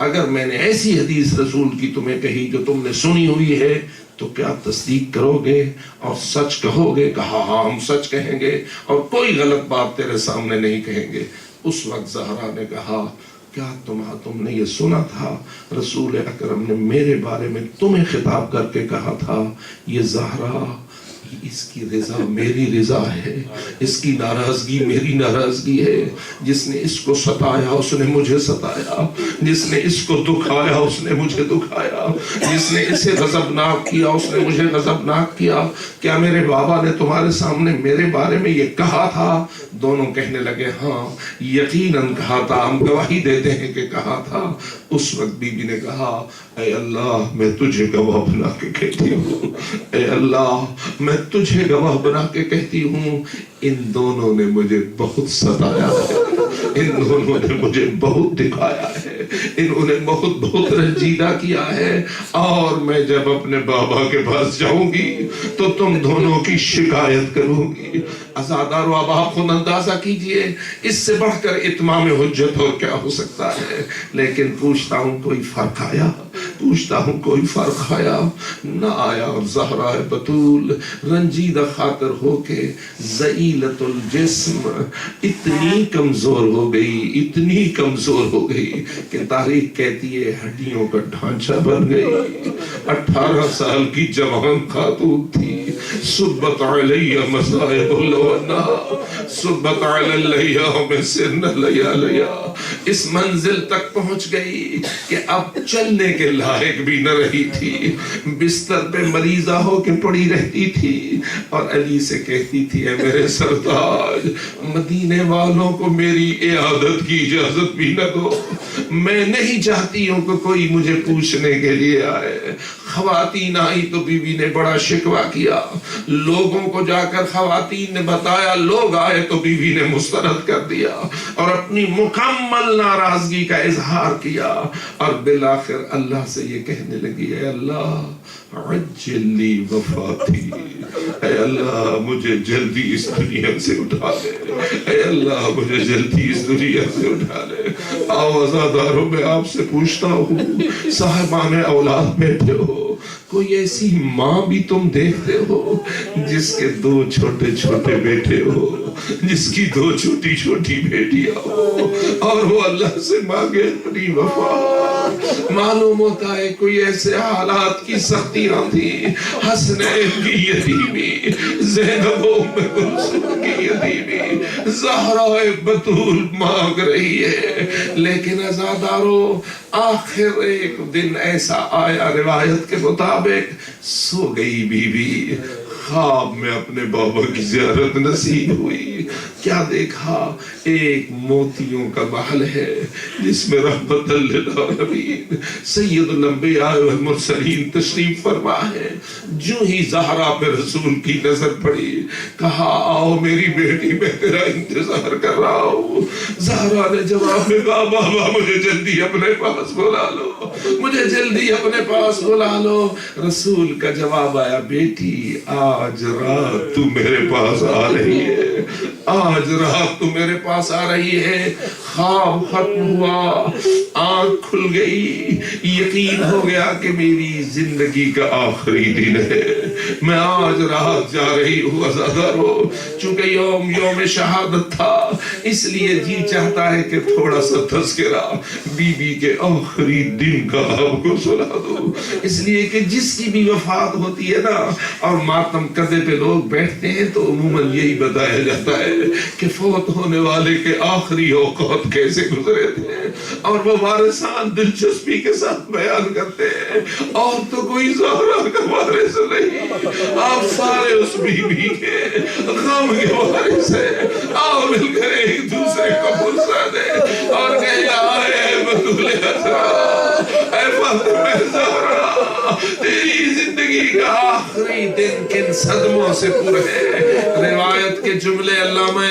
اگر میں نے ایسی حدیث رسول کی تمہیں کہی جو تم نے سنی ہوئی ہے تو کیا تصدیق کرو گے اور سچ کہو گے؟ کہا ہاں ہم سچ کہیں گے اور کوئی غلط بات تیرے سامنے نہیں کہیں گے. اس وقت زہرا نے کہا کیا تم نے یہ سنا تھا رسول اکرم نے میرے بارے میں تمہیں خطاب کر کے کہا تھا یہ زہرا اس کی رضا میری رضا ہے، اس کی ناراضگی میری ناراضگی ہے. جس نے اس کو ستایا اس نے مجھے ستایا، جس نے اس کو دکھایا اس نے مجھے دکھایا، جس نے اسے غضبناک کیا اس نے مجھے غضبناک کیا. کیا میرے بابا نے تمہارے سامنے میرے بارے میں یہ کہا تھا؟ دونوں کہنے لگے ہاں یقیناً کہا تھا، ہم گواہی دیتے ہیں کہ کہا تھا. اس وقت بی بی نے کہا اے اللہ میں تجھے گواہ بنا کے کہتی ہوں، اے اللہ میں تجھے گواہ بنا کے کہتی ہوں ان دونوں نے مجھے بہت ستایا ہے، ان دونوں نے مجھے بہت دکھایا ہے، انہوں نے بہت رنجیدہ کیا ہے. اور میں جب اپنے بابا کے پاس جاؤں گی تو تم دونوں کی شکایت کروں گی. عزادار و اب آپ خود اندازہ کیجئے اس سے بڑھ کر اتمام حجت اور کیا ہو سکتا ہے. لیکن پوچھتا ہوں کوئی فرق آیا؟ پوچھتا ہوں کوئی فرق آیا؟ نہ آیا. اور زہرا بتول رنجیدہ خاطر ہو کے ذلیلۃ الجسم اتنی کمزور ہو گئی، اتنی کمزور ہو گئی کہ تاریخ کہتی ہے ہڈیوں کا ڈھانچہ بن گئی. 18 سال کی جوان خاتون تھی. صبت علیہ مصائب الونا صبت علی الیام سن لیا. اس منزل تک پہنچ گئی کہ اب چلنے کے لائق بھی نہ رہی تھی، بستر پہ مریضہ ہو کے پڑی رہتی تھی اور علی سے کہتی تھی اے میرے سرتاج مدینے والوں کو میری عیادت کی اجازت بھی نہ دو، میں نہیں چاہتی ہوں کہ کوئی مجھے پوچھنے کے لیے آئے. خواتین آئی تو بی بی نے بڑا شکوہ کیا، لوگوں کو جا کر خواتین نے بتایا، لوگ آئے تو بی بی نے مسترد کر دیا اور اپنی مکمل ناراضگی کا اظہار کیا اور بالآخر اللہ سے یہ کہنے لگی اے اللہ عجل لی وفاتی، اے اللہ مجھے جلدی اس دنیا سے اٹھا لے، اے اللہ مجھے جلدی اس دنیا سے اٹھا لے. آؤ عزاداروں میں آپ سے پوچھتا ہوں صاحبان اولاد بیٹھے ہو، کوئی ایسی ماں بھی تم دیکھتے ہو جس کے 2 چھوٹے چھوٹے بیٹے ہو، جس کی 2 چھوٹی چھوٹی بیٹیاں ہو اور وہ اللہ سے مانگے اپنی وفا؟ معلوم ہوتا ہے کوئی ایسے حالات کی سختیاں تھی. حسنین کی یتیمی، زینب ام کلثوم کی یتیمی، زہرا بتول مانگ رہی ہے. لیکن عزاداروں آخر ایک دن ایسا آیا روایت کے مطابق سو گئی بی بی، خواب میں اپنے بابا کی زیارت نصیب ہوئی. کیا دیکھا؟ ایک موتیوں کا محل ہے جس میں رحمت للعالمین سید الانبیاء والمرسلین تشریف فرما ہے. جو ہی زہرا پہ رسول کی نظر پڑی کہا آؤ میری بیٹی میں تیرا انتظار کر رہا ہوں. زہرا نے جواب میں کہا بابا مجھے جلدی اپنے پاس بلا لو، مجھے جلدی اپنے پاس بلا لو. رسول کا جواب آیا بیٹی آج رات تو میرے پاس آ رہی ہے، آج رات تو میرے پاس آ رہی ہے. خواب ختم ہوا، آنکھ کھل گئی، یقین ہو گیا کہ میری زندگی کا آخری دن ہے، میں آج رات جا رہی ہوں. عزادارو چونکہ یوم شہادت تھا اس لیے جی چاہتا ہے کہ تھوڑا سا تذکرہ بی بی کے آخری دن کا آپ کو سنا دو. اس لیے کہ جس کی بھی وفات ہوتی ہے نا اور ماتم کدے پہ لوگ بیٹھتے ہیں تو عموماً یہی بتایا جاتا ہے کہ فوت ہونے والے کے آخری اوقات کیسے گزرے تھے اور وہ وارثان دلچسپی کے ساتھ بیان کرتے ہیں. اور تو کوئی زہرا کا وارث نہیں، آپ سارے اس بی بی کے غم کے وارث ہیں. آؤ مل کر ایک دوسرے کو پرسا دیں اور کہیں آئے بطول حضرا اے فاطمہ زہرا تیری زندگی کا آخری دن کن صدموں سے پر ہے. روایت کے جملے علامہ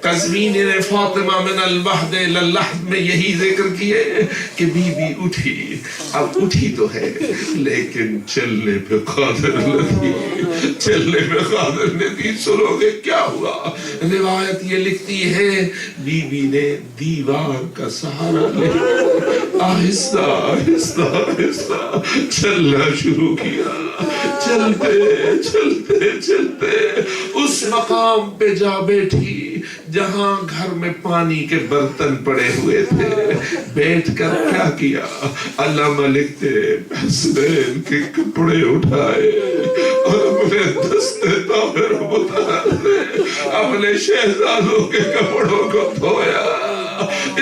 قزوینی نے فاطمہ من المہد الی اللحد میں یہی ذکر کیے کہ بی بی اٹھی. اب اٹھی تو ہے لیکن چلنے پہ قادر نہیں, چلنے پہ قادر نہیں. سنو گے کیا ہوا؟ روایت یہ لکھتی ہے بی بی نے دیوار کا سہارا لے آہستہ آہستہ آہستہ چلنا شروع کیا. چلتے چلتے چلتے اس مقام پہ جا بیٹھی جہاں گھر میں پانی کے برتن پڑے ہوئے تھے. بیٹھ کر کیا کیا؟ علامہ لکھتے حسنین کے کپڑے اٹھائے اور اپنے دستے طاہر مطہر اپنے شہزادوں کے کپڑوں کو دھویا.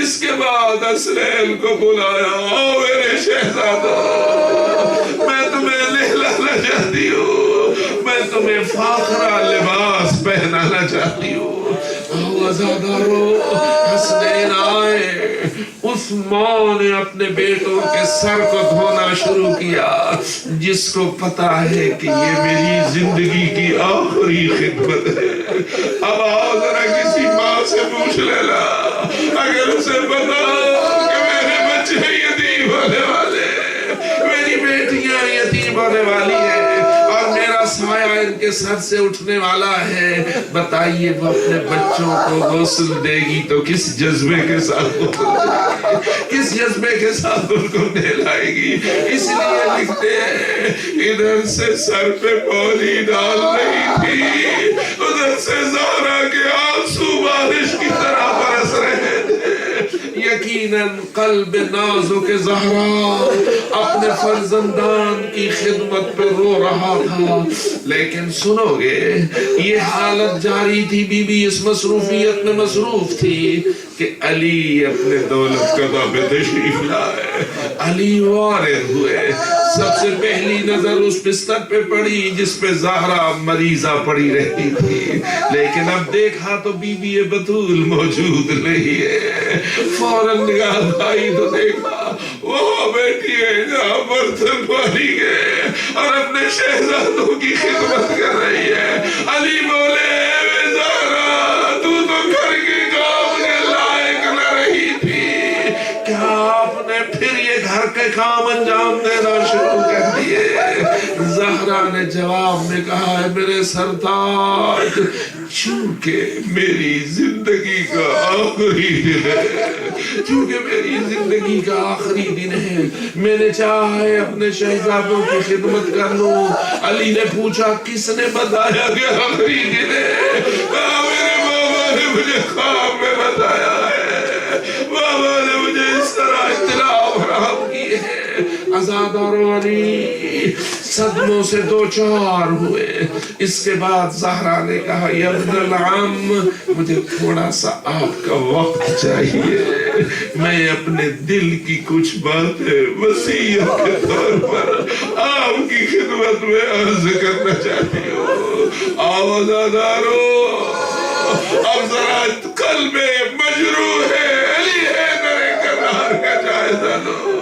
اس کے بعد حسنین کو بلایا, آؤ میرے شہزادوں, میں تمہیں نہلانا چاہتی ہوں, میں تمہیں فاخرہ لباس پہنانا چاہتی ہوں. عزادارو حسنین آئے. عثمان نے اپنے بیٹوں کے سر کو دھونا شروع کیا. جس کو پتا ہے کہ یہ میری زندگی کی آخری خدمت ہے. اب آؤ ذرا کسی ماں سے پوچھ لینا اگر اسے پتا کہ میرے بچے یتیم ہونے والے, میری بیٹیاں یتیم ہونے والی ہیں اور میرا سایہ ان کے سر سے اٹھنے والا ہے, بتائیے وہ اپنے بچوں کو غسل دے گی تو کس جذبے کے ساتھ کس جذبے کے ساتھ ان کو نہلائے گی. اس لیے لکھتے ہیں ادھر سے سر پہ پانی ڈال رہی تھی, ادھر سے زہرا کے آنسو بارش کی طرح برس رہے تھے. یقیناً قلب نازک زہرا اپنے فرزندان کی خدمت پہ رو رہا تھا. لیکن سنو گے یہ حالت جاری تھی, بی بی اس مصروفیت میں مصروف تھی کہ علی اپنے دولت قضا پہ تشریف لائے. علی وارد ہوئے. سب سے پہلی نظر اس بستر پہ پڑی جس پہ زہرا مریضہ پڑی رہتی تھی, لیکن اب دیکھا تو بی بی بطول موجود نہیں ہے. فوراً نگاہ بھائی تو دیکھا وہ بیٹھی ہے جہاں برتن پانی گئے اور اپنے شہزادوں کی خدمت کر رہی ہے. علی بولے اے زہرا تو گھر کے کام کے لائق نہ رہی تھی, کیا آپ نے پھر یہ گھر کے کام انجام دینا شروع کر دیے؟ زہرا نے جواب میں کہا ہے میرے سرتاج, چونکہ میری زندگی کا آخری دن ہے, چونکہ میری زندگی کا آخری دن ہے, میں نے چاہا ہے اپنے شہزادوں کی خدمت کر لوں. علی نے پوچھا کس نے بتایا کہ آخری دن ہے؟ میرے بابا نے مجھے خواب میں بتایا ہے, بابا نے مجھے اس طرح اطلاع فراہم کی ہے. عزادارو علی صدموں سے دو چار ہوئے. اس کے بعد زہرا نے کہا یا ابن العم مجھے تھوڑا سا آپ کا وقت چاہیے, میں اپنے دل کی کچھ باتیں وصیت کے طور پر آپ کی خدمت میں عرض کرنا چاہتی ہوں. آؤ عزادارو, اب ذرا قلب مجروح ہے علی حیدر کرار کا جائزہ لو.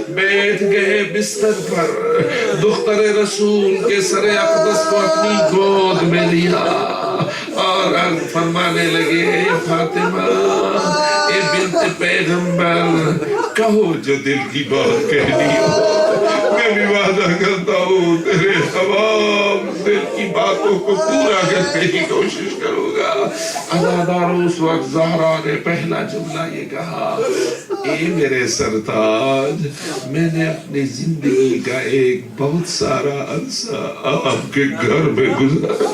بیٹھ گئے بستر پر, دختر رسول کے سر اقدس کو اپنی گود میں لیا اور فرمانے لگے فاطمہ اے بنت پیغمبر کہو جو دل کی بات کہنی ہو, میں بھی وعدہ کرتا ہوں تیرے تمام دل کی باتوں کو پورا کرنے کی کوشش کروں گا. عزادارو اس وقت زہرا نے پہلا جملہ یہ کہا اے میرے سرتاج, میں نے اپنی زندگی کا ایک بہت سارا عرصہ آپ کے گھر میں گزارا,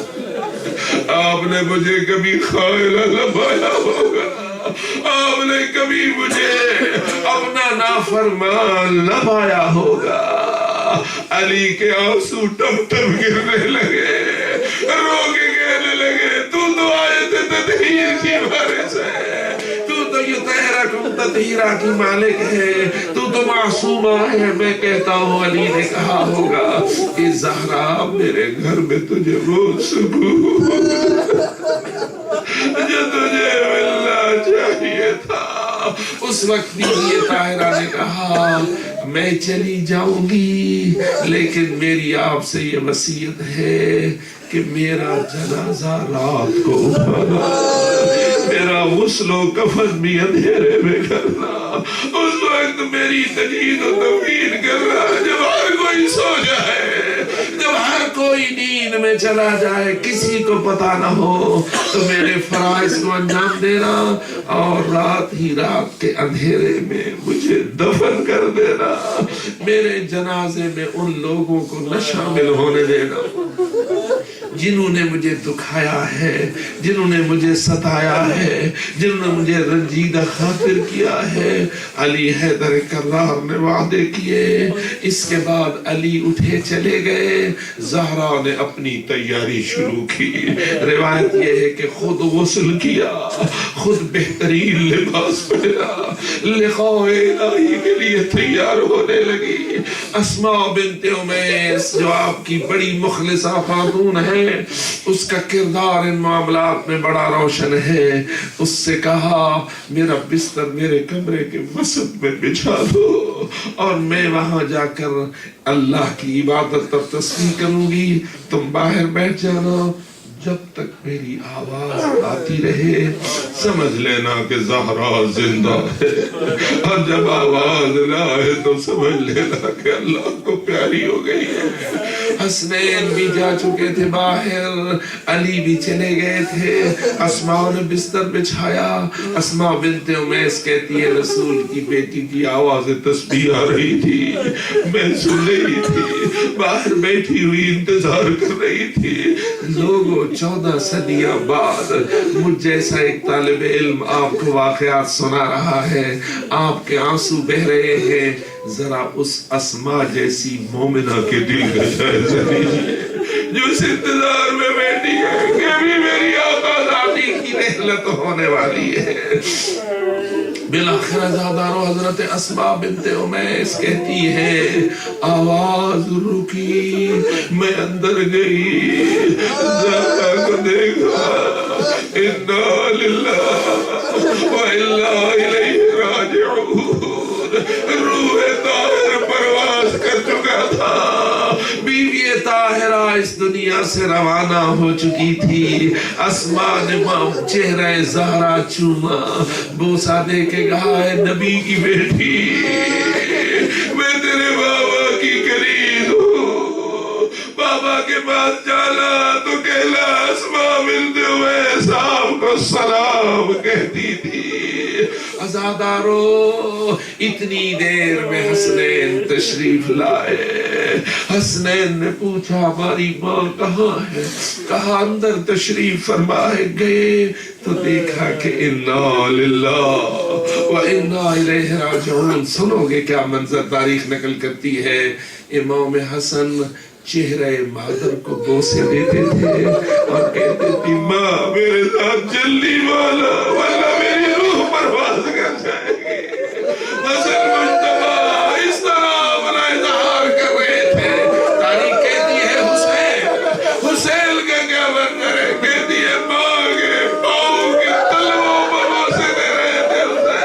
آپ نے مجھے کبھی خائلہ نہ پایا ہوگا, آپ نے کبھی مجھے اپنا نافرمان نہ پایا ہوگا. علی کے آنسو ٹپ ٹپ گرنے لگے, رو کے کہنے لگے تو آیت تطہیر کی وارث ہے, تو یہ تحرکم تطہیرہ کی مالک ہے, تو معصومہ ہے. میں کہتا ہوں علی نے کہا ہوگا کہ زہرا میرے گھر میں تجھے وہ سکون جو تجھے ملنا چاہیے تھا۔ اس وقت بیوی طاہرہ نے کہا میں چلی جاؤں گی، لیکن میری آپ سے یہ وصیت ہے کہ میرا جنازہ رات کو اٹھانا، میرا غسل و کفن بھی اندھیرے میں کرنا، اس وقت میری تجہیز و تکفین کرنا جب ہر کوئی سو جائے، جب ہر کوئی نیند میں چلا جائے، کسی کو پتا نہ ہو، تو میرے فرائض کو انجام دینا اور رات ہی رات کے اندھیرے میں مجھے دفن کر دینا، میرے جنازے میں ان لوگوں کو نہ شامل ہونے دینا جنہوں نے مجھے دکھایا ہے، جنہوں نے مجھے ستایا ہے، جنہوں نے مجھے رنجیدہ خاطر کیا ہے۔ علی حیدر کرار نے وعدے کیے۔ اس کے بعد علی اٹھے چلے گئے، زہرا نے اپنی تیاری شروع کی۔ روایت یہ ہے کہ خود غسل کیا، خود بہترین لباس پہنا، لقاء الہی کے لیے تیار ہونے لگی۔ اسماء بنت امیس جو آپ کی بڑی مخلصہ خاتون ہے، اس کا کردار ان معاملات میں بڑا روشن ہے۔ اس سے کہا میرا بستر میرے کمرے کے وسط میں بچھا دو اور میں وہاں جا کر اللہ کی عبادت اور تسبیح کروں گی، تم باہر بیٹھ جانا، جب تک میری آواز آتی رہے سمجھ لینا کہ زہرا زندہ ہے، اور جب آواز نہ آئے تو سمجھ لینا کہ اللہ کو پیاری ہو گئی ہے۔ حسنین بھی جا چکے تھے باہر، علی بھی چلے گئے تھے، اسماء نے بستر بچھایا۔ اسماء بنت امیس کہتی ہے رسول کی بیٹی کی آواز تسبیح آ رہی تھی، میں سن رہی تھی، باہر بیٹھی ہوئی انتظار کر رہی تھی۔ لوگوں 14 صدیاں بعد مجھ جیسا ایک طالب علم آپ کو واقعات سنا رہا ہے، آپ کے آنسو بہ رہے ہیں، ذرا اس اسماء جیسی مومنہ کے دل کا جائزہ لیجیے جو اس انتظار میں بیٹھی ہے کہ ابھی میری آقا ذاتی کی رحلت ہونے والی ہے۔ بالآخر عزادارو حضرت اسماء بنت امیس کہتی ہے آواز رکی، میں اندر گئی، زہرا کو دیکھا، انا للہ و انا الیہ راجعون، روح طاہر پرواز کر چکا تھا، بیوی طاہرہ اس دنیا سے روانہ ہو چکی تھی۔ اسماء نے چہرہ زہرا چوما، بوسہ دے کے کہا ہے نبی کی بیٹی، میں تیرے بابا کی قریب ہوں، بابا کے پاس جانا تو کہلا اسماء بنت امیس آپ کو سلام کہتی تھی۔ عزادارو اتنی دیر میں حسنین تشریف لائے۔ حسنین نے پوچھا ہماری ماں کہاں ہے؟ کہا اندر تشریف فرمائے گئے تو دیکھا کہ انا للہ و انا الیہ راجعون۔ سنو گے کیا منظر تاریخ نقل کرتی ہے۔ امام حسن چہرہ مادر کو بوسے دیتے تھے اور کہتے تھی ماں میرے ساتھ جلدی والا ورنہ میری روح پرواز کر جائے گی۔ حسن مجتبہ اس طرح اپنا اظہار کر رہے تھے۔ تاریخ کہتی ہے حسین کا کیا منظر ہے؟ کہتی ہے ماں کے پاؤں کے تلووں پر بوسے دے رہے تھے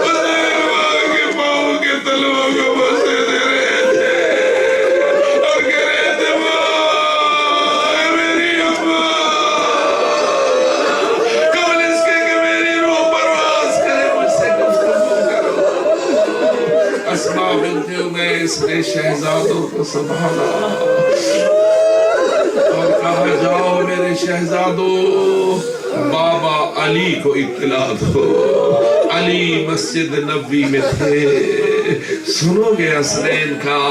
حسین ماں کے پاؤں کے تلووں کو بوسے دے رہے تھے اور کہہ رہے تھے ماں میری اماں، قبل اس کے کہ میری روح پرواز کرے مجھ سے گفتگو کرو۔ اسماء بنت امیس نے شہزادوں کو سنبھالا اور کہا جاؤ میرے شہزادوں بابا علی کو اطلاع دو، علی مسجد نبوی میں تھے۔ سنو گے حسنین کا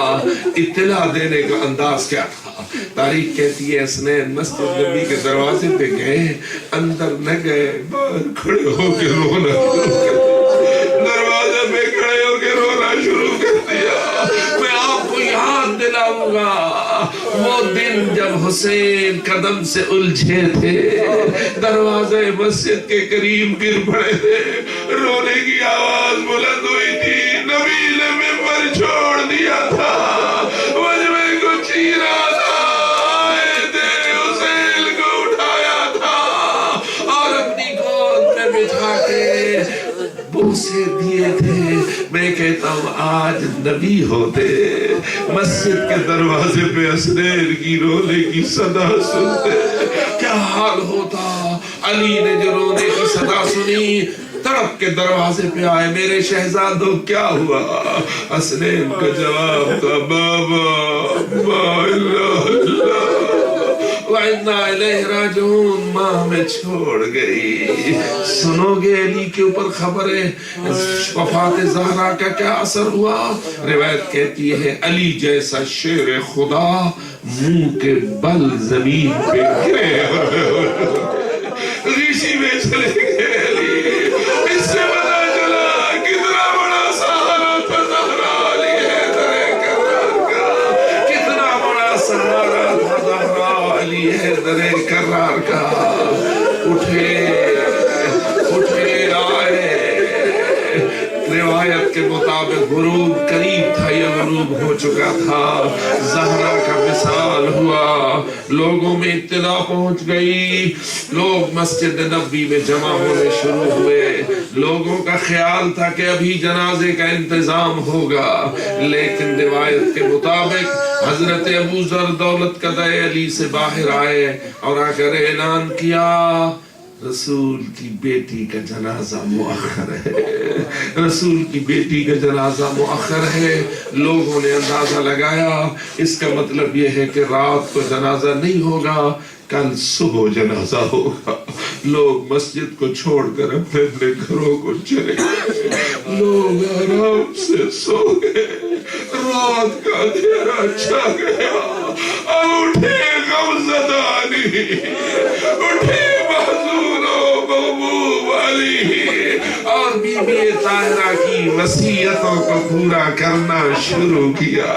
اطلاع دینے کا انداز کیا تھا۔ تاریخ کہتی ہے حسنین مسجد نبوی کے دروازے پہ گئے، اندر نہ گئے، باہر کھڑے ہو کے رونا شروع کر دیا، دروازے پہ کھڑے ہو کے رونا شروع کر دیا۔ میں آپ کو یاد دلاؤں گا وہ دن جب حسین قدم سے الجھے تھے، دروازے مسجد کے قریب گر پڑے تھے، رونے کی آواز بلند ہوئی تھی، نبی نے ممبر چھوڑ دیا تھا، مجھ میں کو چیرا تھا، آئے تھے حسین کو اٹھایا تھا، آج نبی ہوتے مسجد کے دروازے پہ حسنین کی رونے کی صدا سنتے کیا حال ہوتا. علی نے جو رونے کی صدا سنی تڑپ کے دروازے پہ آئے, میرے شہزادوں کیا ہوا؟ حسنین کا جواب تھا بابا ما اللہ اللہ وَإِنَّا إِلَيْهِ رَاجِعُونَ, ماں ہمیں چھوڑ گئی. سنو گے علی کے اوپر خبریں وفات زہرا کا کیا اثر ہوا؟ روایت کہتی ہے علی جیسا شیر خدا منہ کے بل زمین پہ گرے ریشی میں چلے گئے علی. اس سے پتا چلا کتنا بڑا سہارا تھا زہرا علی حیدر کرار کا, کتنا بڑا سہارا تھا زہرا علی حیدر کرار کا. اٹھے آئے. روایت کے مطابق غروب قریب تھا, یہ غروب ہو چکا تھا. زہرا کا وصال ہوا, لوگوں میں اطلاع پہنچ گئی, لوگ مسجد نبوی میں جمع ہونے شروع ہوئے. لوگوں کا خیال تھا کہ ابھی جنازے کا انتظام ہوگا, لیکن روایت کے مطابق حضرت ابو ذر دولت قدع علی سے باہر آئے اور آ کر اعلان کیا رسول کی بیٹی کا جنازہ مؤخر ہے, رسول کی بیٹی کا جنازہ مؤخر ہے. لوگوں نے اندازہ لگایا اس کا مطلب یہ ہے کہ رات کو جنازہ نہیں ہوگا, کل صبح جنازہ ہوگا. لوگ مسجد کو چھوڑ کر اپنے اپنے گھروں کو چلے گئے, لوگ آرام سے سو گئے. رات کا اندھیرا چھا گیا. اٹھے غمزدہ علی, اٹھے محزون و مغموم علی, اور بی بی طاہرہ کی وصیتوں کو پورا کرنا شروع کیا.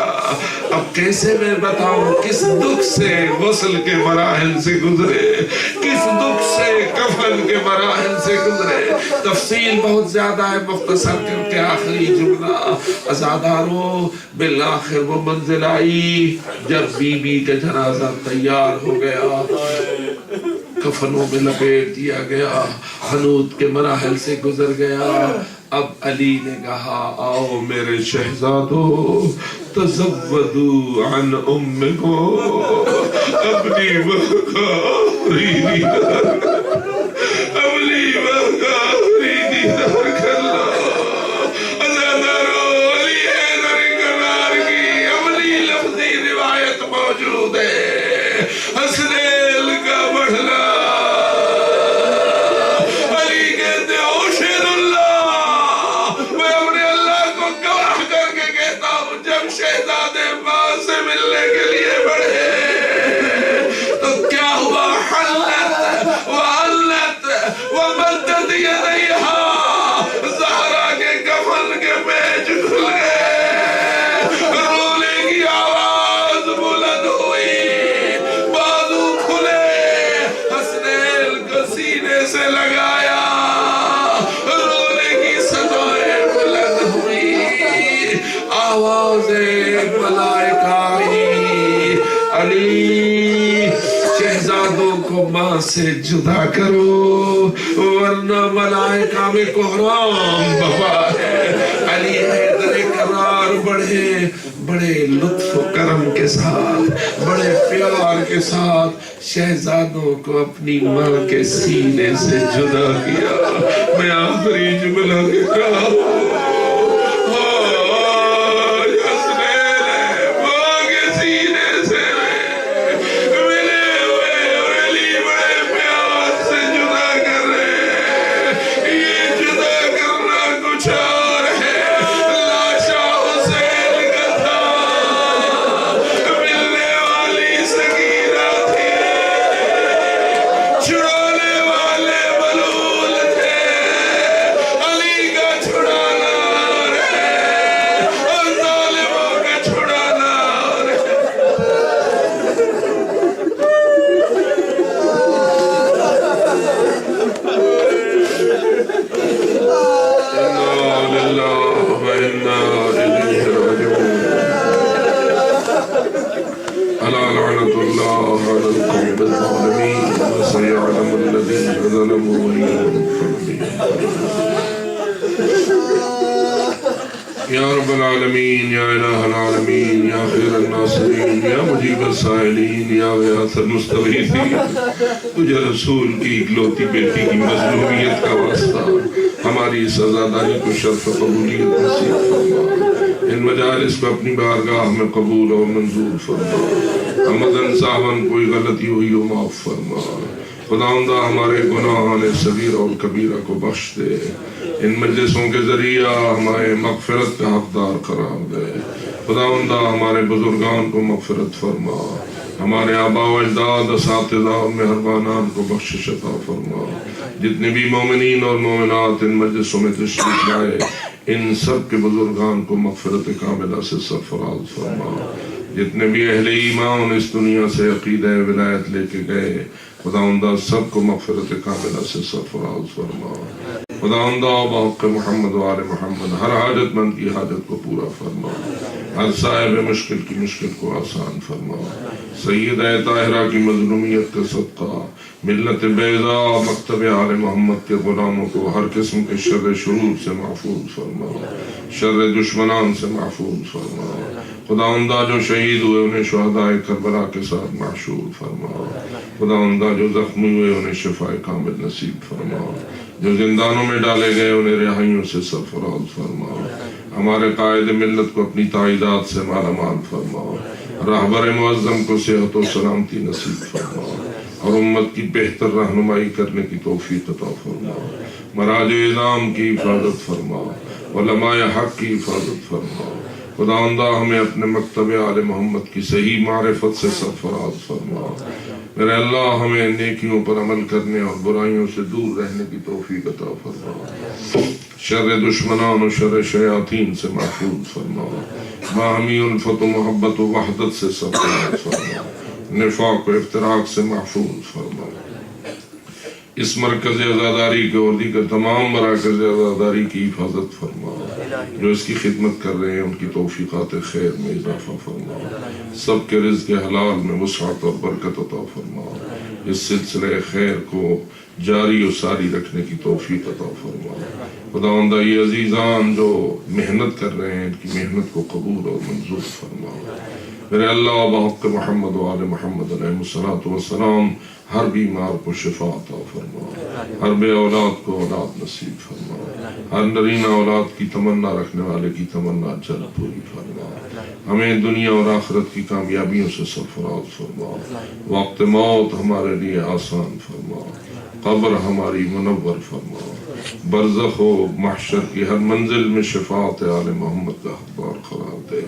اب کیسے میں بتاؤں کس دکھ سے غسل کے مراحل سے گزرے, کس دکھ سے کفن کے مراحل سے گزرے. تفصیل بہت زیادہ ہے, مختصر کر کے آخری جملہ. عزاداروں بالآخر وہ منزل آئی جب بی بی کا جنازہ تیار ہو گیا, کفنوں میں لپیٹ دیا گیا, حنوط کے مراحل سے گزر گیا. اب علی نے کہا آؤ میرے شہزادو تزودو عن امکو, اپنی ماں کا آخری دیدار, اپنی ماں کا آخری دیدار کر لو. عزادارو علی حیدر کرار کی عملی لفظی روایت موجود ہے. حسنین کا بڑھنا شہزادے ماں سے ملنے کے لیے بڑھے تو کیا ہوا؟ حلت وعلت ومدد یدیہا, زہرا کے کفن کے پیچ کھل گئے, رونے کی آواز بلند ہوئی, بازو کھلے, حسنین کو سینے سے لگایا, رونے کی صدائیں بلند ہوئی, آوازیں ملائکہ آئی. علی شہزادوں کو ماں سے جدا کرو ورنہ ملائکہ میں کوہرام بہا ہے. علی حیدر کرار بڑھے, بڑے لطف و کرم کے ساتھ, بڑے پیار کے ساتھ شہزادوں کو اپنی ماں کے سینے سے جدا کیا. میں آخری جملہ کے کہا یا رب العالمین، یا الہ العالمین، یا خیر الناصرین، یا مجیب السائلین، یا غیاث المستغیثین، تجھے رسول کی اکلوتی بیٹی کی مظلومیت کا واسطہ ہماری اس عزاداری کو شرف قبولیت نصیب فرما، ان مجالس کو اپنی بارگاہ میں قبول اور منظور فرما، حمدن صاحباً کوئی غلطی ہوئی ہو معاف فرما، خداوندہ ہمارے گناہان صغیر اور کبیرہ کو بخش دے، ان مجلسوں کے ذریعہ ہمارے مغفرت کا حقدار قرار دے، خداوندہ ہمارے بزرگان کو مغفرت فرما، ہمارے آباء و اجداد، اساتذہ اور مہربانان کو بخشش عطا فرما، جتنے بھی مومنین اور مومنات ان مجلسوں میں تشریف لائے ان سب کے بزرگان کو مغفرت کاملہ سے سرفراز فرما، جتنے بھی اہل ایمان اس دنیا سے عقیدہ ولایت لے کے گئے خداوندہ سب کو مغفرت کاملہ سے سرفراز فرما، خداوندہ بحق محمد و آل محمد ہر حاجت مند کی حاجت کو پورا فرما، ہر صاحب مشکل کی مشکل کو آسان فرما، سیدہ طاہرہ کی مظلومیت کا صدقہ ملت بیضاء مکتب آل محمد کے غلاموں کو ہر قسم کے شر شرور سے محفوظ فرما، شر دشمنان سے محفوظ فرما، خداوندہ جو شہید ہوئے انہیں شہداء کربلا کے ساتھ محشور فرما، خداوندہ جو زخمی ہوئے انہیں شفاء کامل نصیب فرما، جو زندانوں میں ڈالے گئے انہیں رہائیوں سے سرفراز فرما، ہمارے قائد ملت کو اپنی تائیدات سے مالا مال فرما، راہبر معظم کو صحت و سلامتی نصیب فرما اور امت کی بہتر رہنمائی کرنے کی توفیق عطا فرما، مراج اعظام کی حفاظت فرما، علماء حق کی حفاظت فرما، خداوندہ ہمیں اپنے مکتب آل محمد کی صحیح معرفت سے سرفراز فرما، میرے اللہ ہمیں نیکیوں پر عمل کرنے اور برائیوں سے دور رہنے کی توفیق عطا فرما، شر دشمنان و شر شیاطین سے محفوظ فرما، باہمی الفت و محبت و وحدت سے سرفراز فرما، نفاق و افتراق سے محفوظ فرما، اس مرکز عزاداری کے اور دیگر تمام مراکز عزاداری کی حفاظت فرما، جو اس کی خدمت کر رہے ہیں ان کی توفیقات خیر میں اضافہ فرما، سب کے رزق حلال میں وسعت اور برکت عطا فرما، اس سلسلے خیر کو جاری و ساری رکھنے کی توفیق عطا فرما، خداوندہ یہ عزیزان جو محنت کر رہے ہیں ان کی محنت کو قبول اور منظور فرما، میرے اللہ بحق محمد و آل محمد علیہ الصلوۃ والسلام ہر بیمار کو شفا عطا فرما، ہر بے اولاد کو اولاد نصیب فرما، ہر نرینہ اولاد کی تمنا رکھنے والے کی تمنا جلد پوری فرما، ہمیں دنیا اور آخرت کی کامیابیوں سے سرفراز فرما، وقت موت ہمارے لیے آسان فرما، قبر ہماری منور فرما، برزخ و محشر کی ہر منزل میں شفاعت آل محمد کا حقدار قرار دے،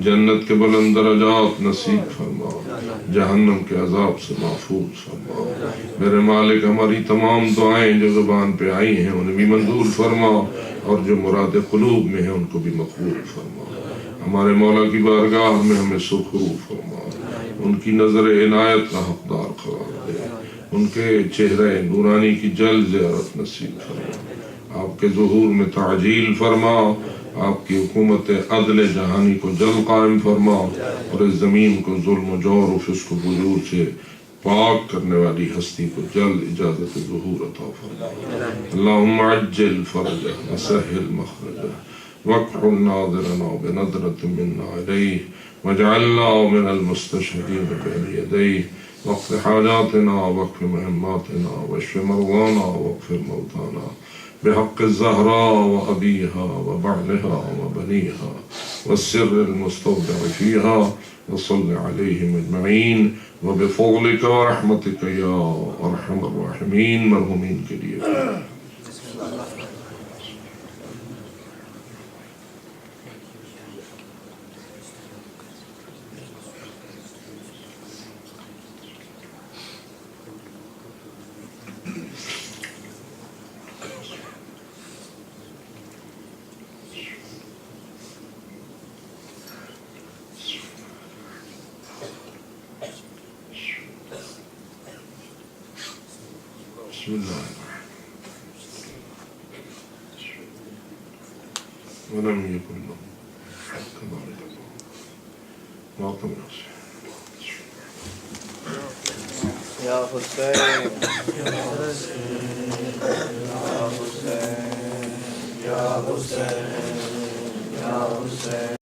جنت کے بلند درجات نصیب فرما، جہنم کے عذاب سے محفوظ فرما، میرے مالک ہماری تمام دعائیں جو زبان پہ آئی ہیں انہیں بھی منظور فرما اور جو مراد قلوب میں ہیں ان کو بھی مقبول فرما، ہمارے مولا کی بارگاہ میں ہمیں سخرو فرما، ان کی نظر عنایت کا حقدار قرار دے، ان کے چہرے نورانی کی جلد زیارت نصیب فرما، آپ کے ظہور میں تعجیل فرما، آپ کی حکومت عدل جہانی کو جلد قائم فرما اور اس زمین کو ظلم و جور و فسق و فجور سے پاک کرنے والی ہستی کو جلد اجازت ظہور عطا فرما، اللہم عجل فرجہ وسہل مخرجہ واکحل ناظرنا بنظرت منا علیہ واجعلنا من المستشہدین بین یدیہ واقض حاجاتنا واکف مہماتنا واشف مرضانا واغفر موتانا بحق الزهراء وأبيها وبعلها وبنيها والسر المستودع فيها وصل عليهم أجمعين وبفضلك ورحمتك يا أرحم الراحمين مرحومين کے لیے بسم اللہ ولم يكن له كذلك واعطم یا حسین یا حسین یا حسین یا حسین